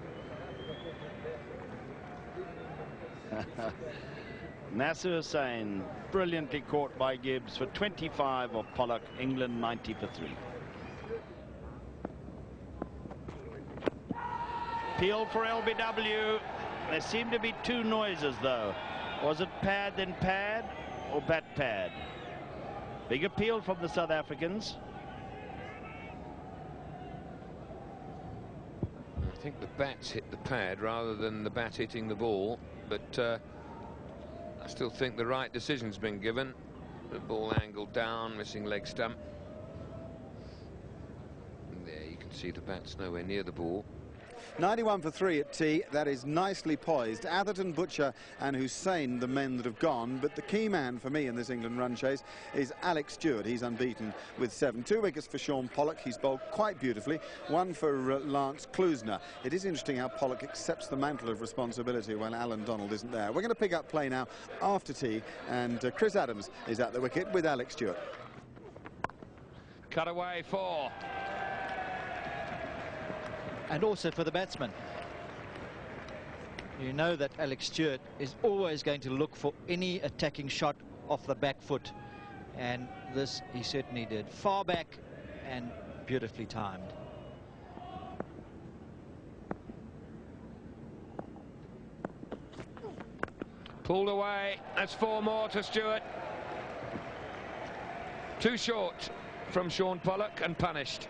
Nasser Hussain brilliantly caught by Gibbs for 25 of Pollock. England 90 for 3. Appeal for LBW. There seem to be 2 noises though. Was it pad then pad or bat pad? Big appeal from the South Africans. I think the bats hit the pad rather than the bat hitting the ball, but I still think the right decision's been given. The ball angled down, missing leg stump. And there you can see the bat's nowhere near the ball. 91 for 3 at tea. That is nicely poised. Atherton, Butcher and Hussain, the men that have gone. But the key man for me in this England run chase is Alex Stewart. He's unbeaten with 7. 2 wickets for Shaun Pollock. He's bowled quite beautifully. 1 for Lance Klusener. It is interesting how Pollock accepts the mantle of responsibility when Alan Donald isn't there. We're going to pick up play now after tea, and Chris Adams is at the wicket with Alex Stewart. Cut away 4. And also for the batsman. You know that Alex Stewart is always going to look for any attacking shot off the back foot, and this he certainly did. Far back and beautifully timed. Pulled away. That's 4 more to Stewart. Too short from Shaun Pollock and punished.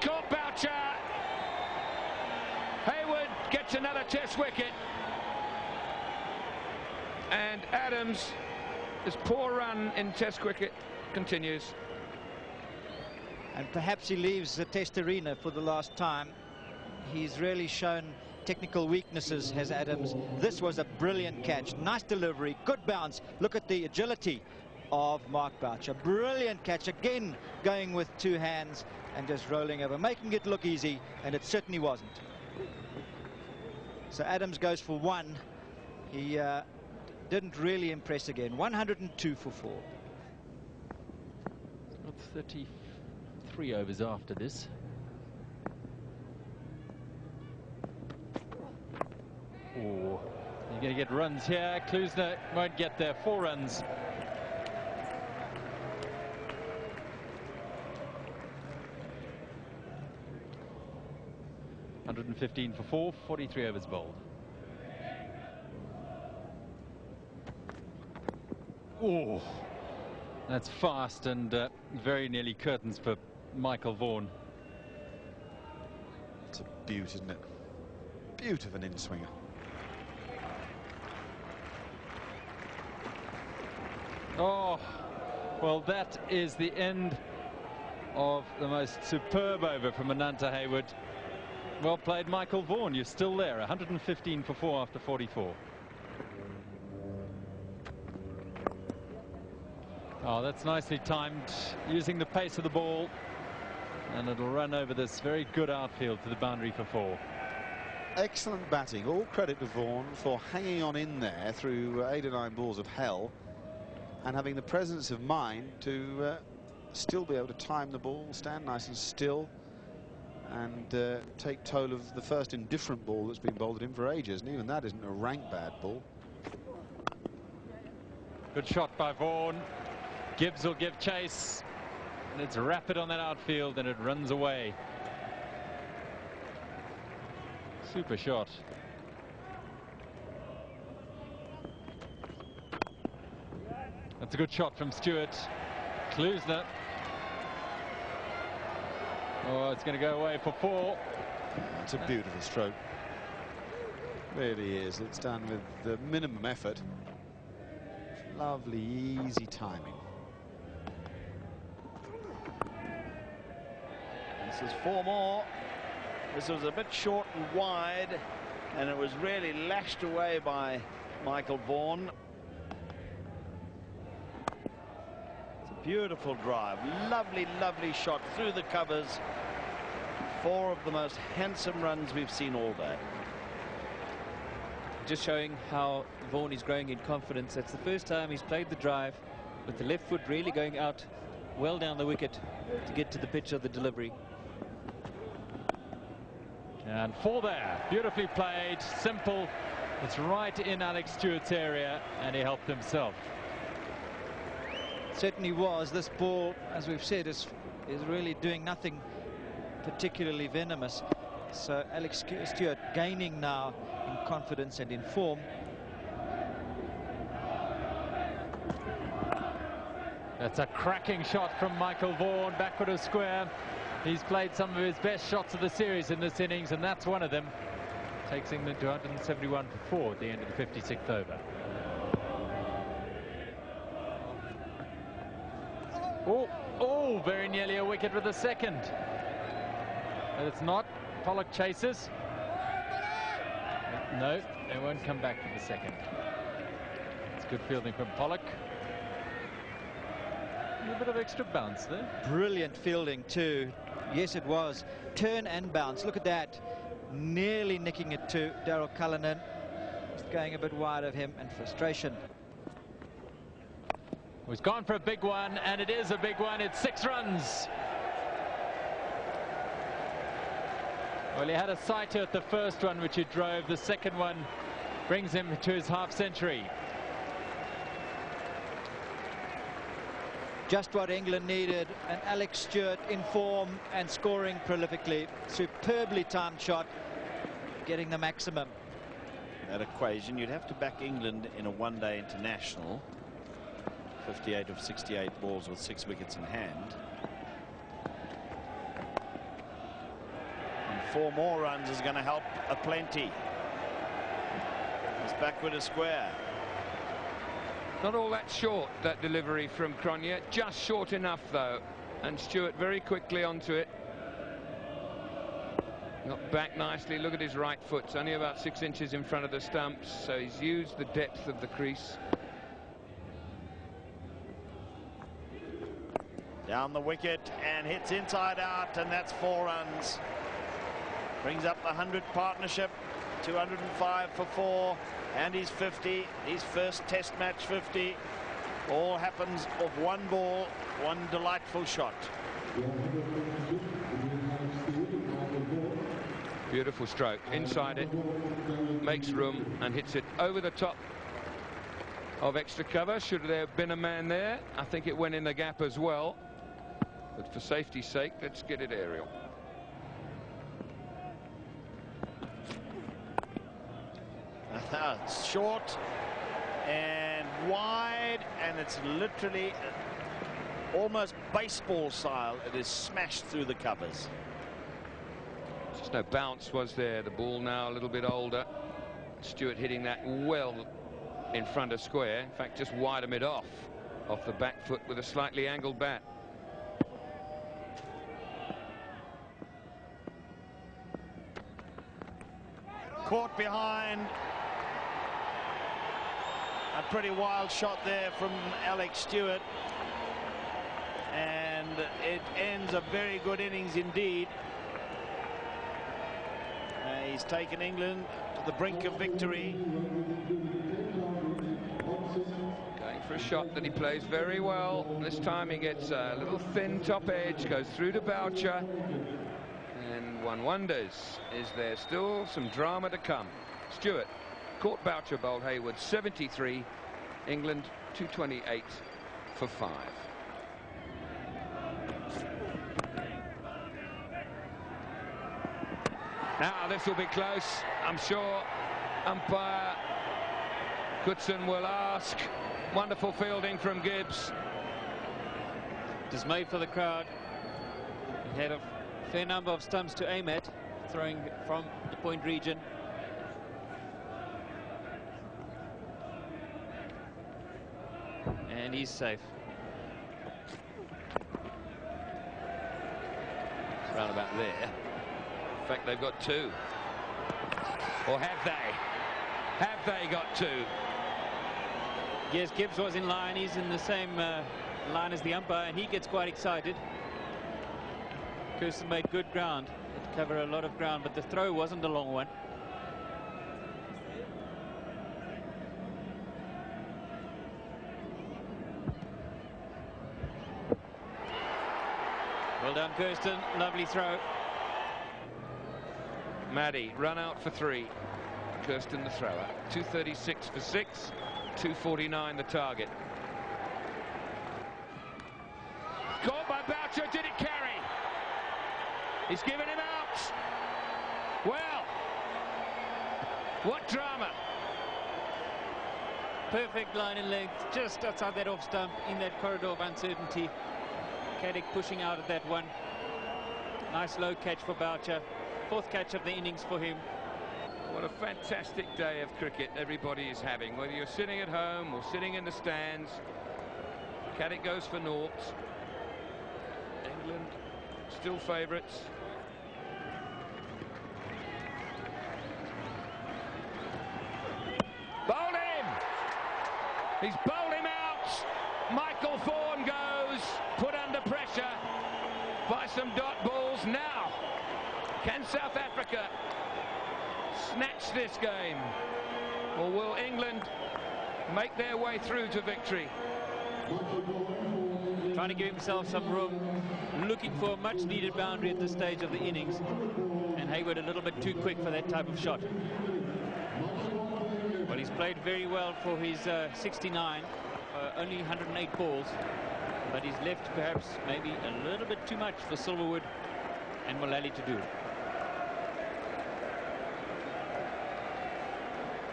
Caught Boucher. Hayward gets another test wicket, and Adams, his poor run in test cricket continues. And perhaps he leaves the test arena for the last time. He's really shown technical weaknesses, has Adams. This was a brilliant catch. Nice delivery, good bounce. Look at the agility of Mark Boucher. Brilliant catch, again going with 2 hands and just rolling over, making it look easy, and it certainly wasn't. So Adams goes for 1. He didn't really impress again. 102 for 4. Got 33 overs after this. Oh, you're going to get runs here. Klusener won't get there. 4 runs. .115 for 4, 43 overs bowled. Oh, that's fast and very nearly curtains for Michael Vaughan. It's a beaut, isn't it? Beaut of an in-swinger. Oh, well, that is the end of the most superb over from Ananta Hayward. Well played, Michael Vaughan. You're still there. 115 for 4 after 44. Oh, that's nicely timed, using the pace of the ball, and it'll run over this very good outfield to the boundary for 4. Excellent batting. All credit to Vaughan for hanging on in there through 8 or 9 balls of hell and having the presence of mind to still be able to time the ball, stand nice and still, and take toll of the first indifferent ball that's been bowled at him for ages, and even that isn't a rank bad ball. Good shot by Vaughan. Gibbs will give chase, and it's rapid on that outfield, and it runs away. Super shot. That's a good shot from Stewart. Klusner. Oh, it's going to go away for 4. It's a beautiful stroke. Really is. It's done with the minimum effort. Lovely, easy timing. This is 4 more. This was a bit short and wide, and it was really lashed away by Michael Vaughan. It's a beautiful drive. Lovely, lovely shot through the covers. 4 of the most handsome runs we've seen all day. Just showing how Vaughan is growing in confidence. That's the first time he's played the drive with the left foot really going out well down the wicket to get to the pitch of the delivery. And 4 there. Beautifully played. Simple. It's right in Alex Stewart's area, and he helped himself. Certainly was. This ball, as we've said, is really doing nothing particularly venomous. So Alex Stewart gaining now in confidence and in form. That's a cracking shot from Michael Vaughan, backward of square. He's played some of his best shots of the series in this innings, and that's one of them. Takes England to 171 for 4 at the end of the 56th over. Oh, very nearly a wicket with the second. But it's not. Pollock chases. No, they won't come back for the second. It's good fielding from Pollock. A little bit of extra bounce there. Brilliant fielding too. Yes, it was. Turn and bounce. Look at that. Nearly nicking it to Daryl Cullinan. Just going a bit wide of him, and frustration. He's gone for a big one, and it is a big one. It's 6 runs. Well, he had a sighter at the first one, which he drove. The second one brings him to his half-century. Just what England needed, and Alex Stewart in form and scoring prolifically. Superbly timed shot, getting the maximum. That equation, you'd have to back England in a one-day international. 58 of 68 balls with 6 wickets in hand. And 4 more runs is going to help aplenty. It's backward of square. Not all that short, that delivery from Cronje. Just short enough, though. And Stewart very quickly onto it. Got back nicely. Look at his right foot. It's only about 6 inches in front of the stumps, so he's used the depth of the crease. Down the wicket and hits inside out, and that's 4 runs. Brings up the 100 partnership. 205 for 4, and he's 50. His first Test match 50. All happens off 1 ball, 1 delightful shot. Beautiful stroke. Inside it, makes room and hits it over the top of extra cover. Should there have been a man there? I think it went in the gap as well. But for safety's sake, let's get it aerial. It's short and wide, and it's literally almost baseball style. It is smashed through the covers. Just no bounce, was there? The ball now a little bit older. Stewart hitting that well in front of square. In fact, just wide mid off the back foot with a slightly angled bat. Caught behind. A pretty wild shot there from Alex Stewart, and it ends a very good innings indeed. He's taken England to the brink of victory. Going for a shot that he plays very well. This time he gets a little thin top edge, goes through to Boucher. And one wonders, is there still some drama to come? Stewart caught Boucher, bowled Hayward, 73. England 228 for 5. Now this will be close. I'm sure umpire Goodson will ask. Wonderful fielding from Gibbs. Dismay for the crowd. He had a fair number of stumps to aim at, throwing from the point region. And he's safe. It's round about there. In fact, they've got 2. Or have they? Have they got 2? Yes, Gibbs was in line. He's in the same line as the umpire, and he gets quite excited. Kirsten made good ground. Had to cover a lot of ground, but the throw wasn't a long one. Well done, Kirsten. Lovely throw. Maddie, run out for 3. Kirsten the thrower. 236 for 6. 249 the target. Caught by Boucher. Did it carry? He's given him out. Well, what drama. Perfect line and length, just outside that off stump, in that corridor of uncertainty. Caddick pushing out at that one. Nice low catch for Boucher. 4th catch of the innings for him. What a fantastic day of cricket everybody is having, whether you're sitting at home or sitting in the stands. Caddick goes for naught. England still favourites. Bowled him! He's bowled him out. Michael Vaughan goes, put under pressure by some dot balls. Now, can South Africa snatch this game, or will England make their way through to victory? Trying to give himself some room, looking for a much needed boundary at this stage of the innings, and Hayward a little bit too quick for that type of shot. Well, he's played very well for his 69, only 108 balls, but he's left perhaps maybe a little bit too much for Silverwood and Mullally to do.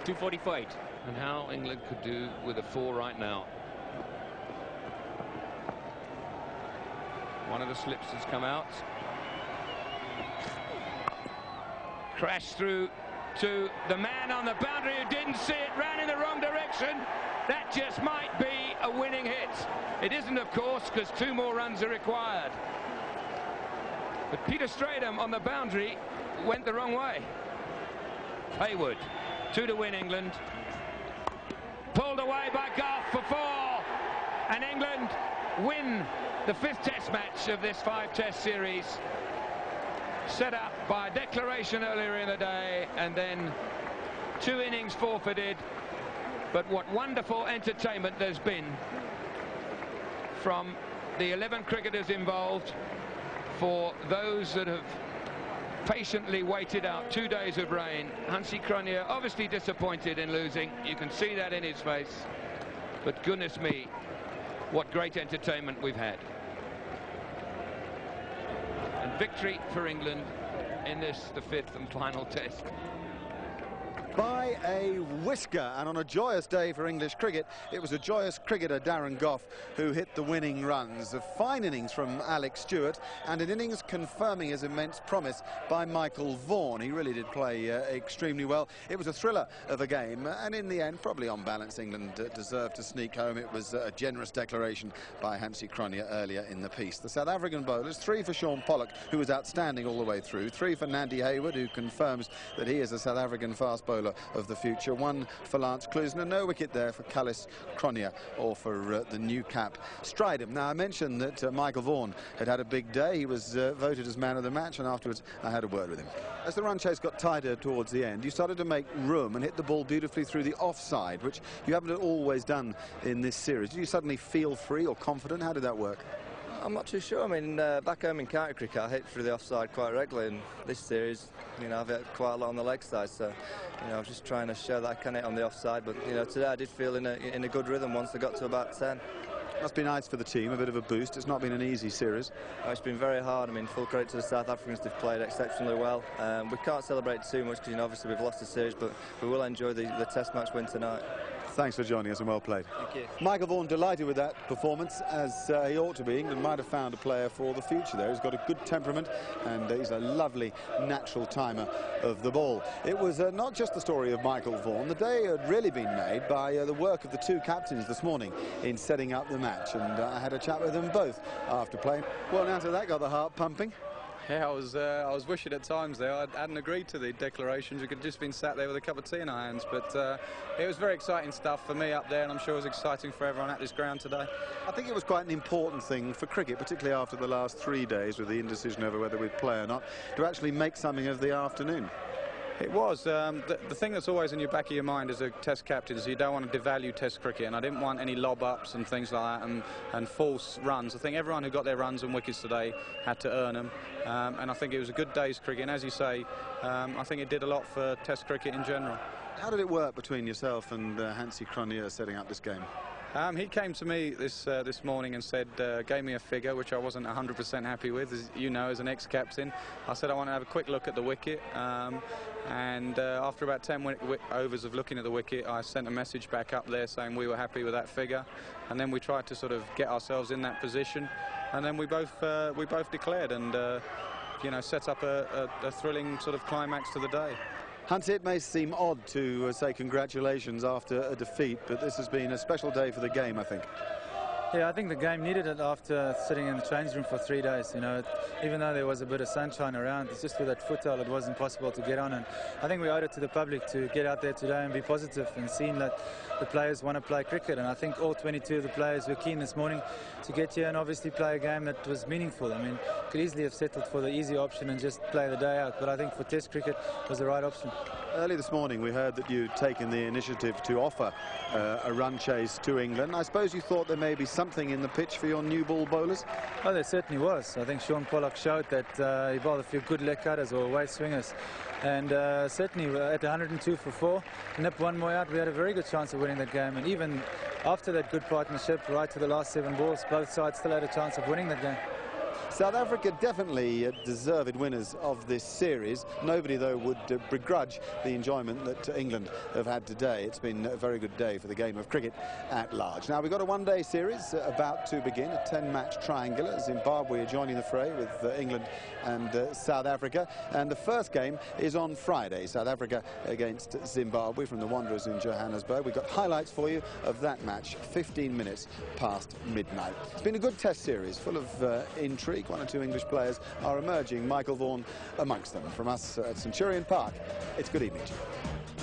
240 for 8. And how England could do with a 4 right now. One of the slips has come out. Crashed through to the man on the boundary who didn't see it, ran in the wrong direction. That just might be a winning hit. It isn't, of course, because 2 more runs are required. But Peter Stradham on the boundary went the wrong way. Hayward, 2 to win England. Pulled away by Gough for 4. And England win the 5th Test match of this 5-Test series. Set up by a declaration earlier in the day, and then 2 innings forfeited. But what wonderful entertainment there's been from the 11 cricketers involved, for those that have patiently waited out 2 days of rain. Hansi Cronje obviously disappointed in losing. You can see that in his face. But goodness me, what great entertainment we've had. And victory for England in this, the 5th and final test. By a whisker, and on a joyous day for English cricket. It was a joyous cricketer, Darren Gough, who hit the winning runs. A fine innings from Alex Stewart, and an innings confirming his immense promise by Michael Vaughan. He really did play extremely well. It was a thriller of a game, and in the end, probably on balance, England deserved to sneak home. It was a generous declaration by Hansi Cronje earlier in the piece. The South African bowlers, 3 for Sean Pollock, who was outstanding all the way through, 3 for Nandi Hayward, who confirms that he is a South African fast bowler bowler of the future. One for Lance Klusner, no wicket there for Kallis Cronje or for the new cap Stridham. Now, I mentioned that Michael Vaughan had a big day. He was voted as man of the match, and afterwards I had a word with him. As the run chase got tighter towards the end, you started to make room and hit the ball beautifully through the offside, which you haven't always done in this series. Did you suddenly feel free or confident? How did that work? I'm not too sure. I mean, back home in county cricket, I hit through the offside quite regularly. In this series, you know, I've hit quite a lot on the leg side. So, you know, I was just trying to show that I can hit on the offside. But, you know, today I did feel in a good rhythm once I got to about 10. Must be nice for the team, a bit of a boost. It's not been an easy series. It's been very hard. I mean, full credit to the South Africans. They've played exceptionally well. We can't celebrate too much because, you know, obviously we've lost the series, but we will enjoy the Test match win tonight. Thanks for joining us and well played. Thank you. Michael Vaughan delighted with that performance, as he ought to be. England might have found a player for the future there. He's got a good temperament and he's a lovely natural timer of the ball. It was not just the story of Michael Vaughan. The day had really been made by the work of the two captains this morning in setting up the match, and I had a chat with them both after playing. Well, now that got the heart pumping. Yeah, I was wishing at times there I hadn't agreed to the declarations. We could have just been sat there with a cup of tea in our hands. But it was very exciting stuff for me up there, and I'm sure it was exciting for everyone at this ground today. I think it was quite an important thing for cricket, particularly after the last 3 days with the indecision over whether we'd play or not, to actually make something of the afternoon. It was. The thing that's always in your back of your mind as a Test captain is you don't want to devalue Test cricket, and I didn't want any lob-ups and things like that and false runs. I think everyone who got their runs and wickets today had to earn them, and I think it was a good day's cricket, and as you say, I think it did a lot for Test cricket in general. How did it work between yourself and Hansie Cronje setting up this game? He came to me this morning and said, gave me a figure which I wasn't 100% happy with, as you know, as an ex-captain. I said I want to have a quick look at the wicket, and after about 10 overs of looking at the wicket, I sent a message back up there saying we were happy with that figure, and then we tried to sort of get ourselves in that position, and then we both declared and you know, set up a thrilling sort of climax to the day. Hansie, it may seem odd to say congratulations after a defeat, but this has been a special day for the game, I think. Yeah, I think the game needed it after sitting in the change room for 3 days. You know, even though there was a bit of sunshine around, it's just with that footer it wasn't possible to get on. And I think we owed it to the public to get out there today and be positive and seeing that the players want to play cricket. And I think all 22 of the players were keen this morning to get here and obviously play a game that was meaningful. I mean, could easily have settled for the easy option and just play the day out, but I think for Test cricket it was the right option. Early this morning we heard that you'd taken the initiative to offer a run chase to England. I suppose you thought there may be something in the pitch for your new ball bowlers? Oh, there certainly was. I think Sean Pollock showed that he bowled a few good leg cutters or away swingers, and certainly at 102 for 4, nip one more out, we had a very good chance of winning that game. And even after that good partnership right to the last 7 balls, both sides still had a chance of winning that game. South Africa definitely deserved winners of this series. Nobody, though, would begrudge the enjoyment that England have had today. It's been a very good day for the game of cricket at large. Now, we've got a one-day series about to begin, a 10-match triangular. Zimbabwe are joining the fray with England and South Africa. And the first game is on Friday, South Africa against Zimbabwe from the Wanderers in Johannesburg. We've got highlights for you of that match, 15 minutes past midnight. It's been a good Test series, full of intrigue. 1 or 2 English players are emerging, Michael Vaughan amongst them. From us at Centurion Park, it's good evening to you.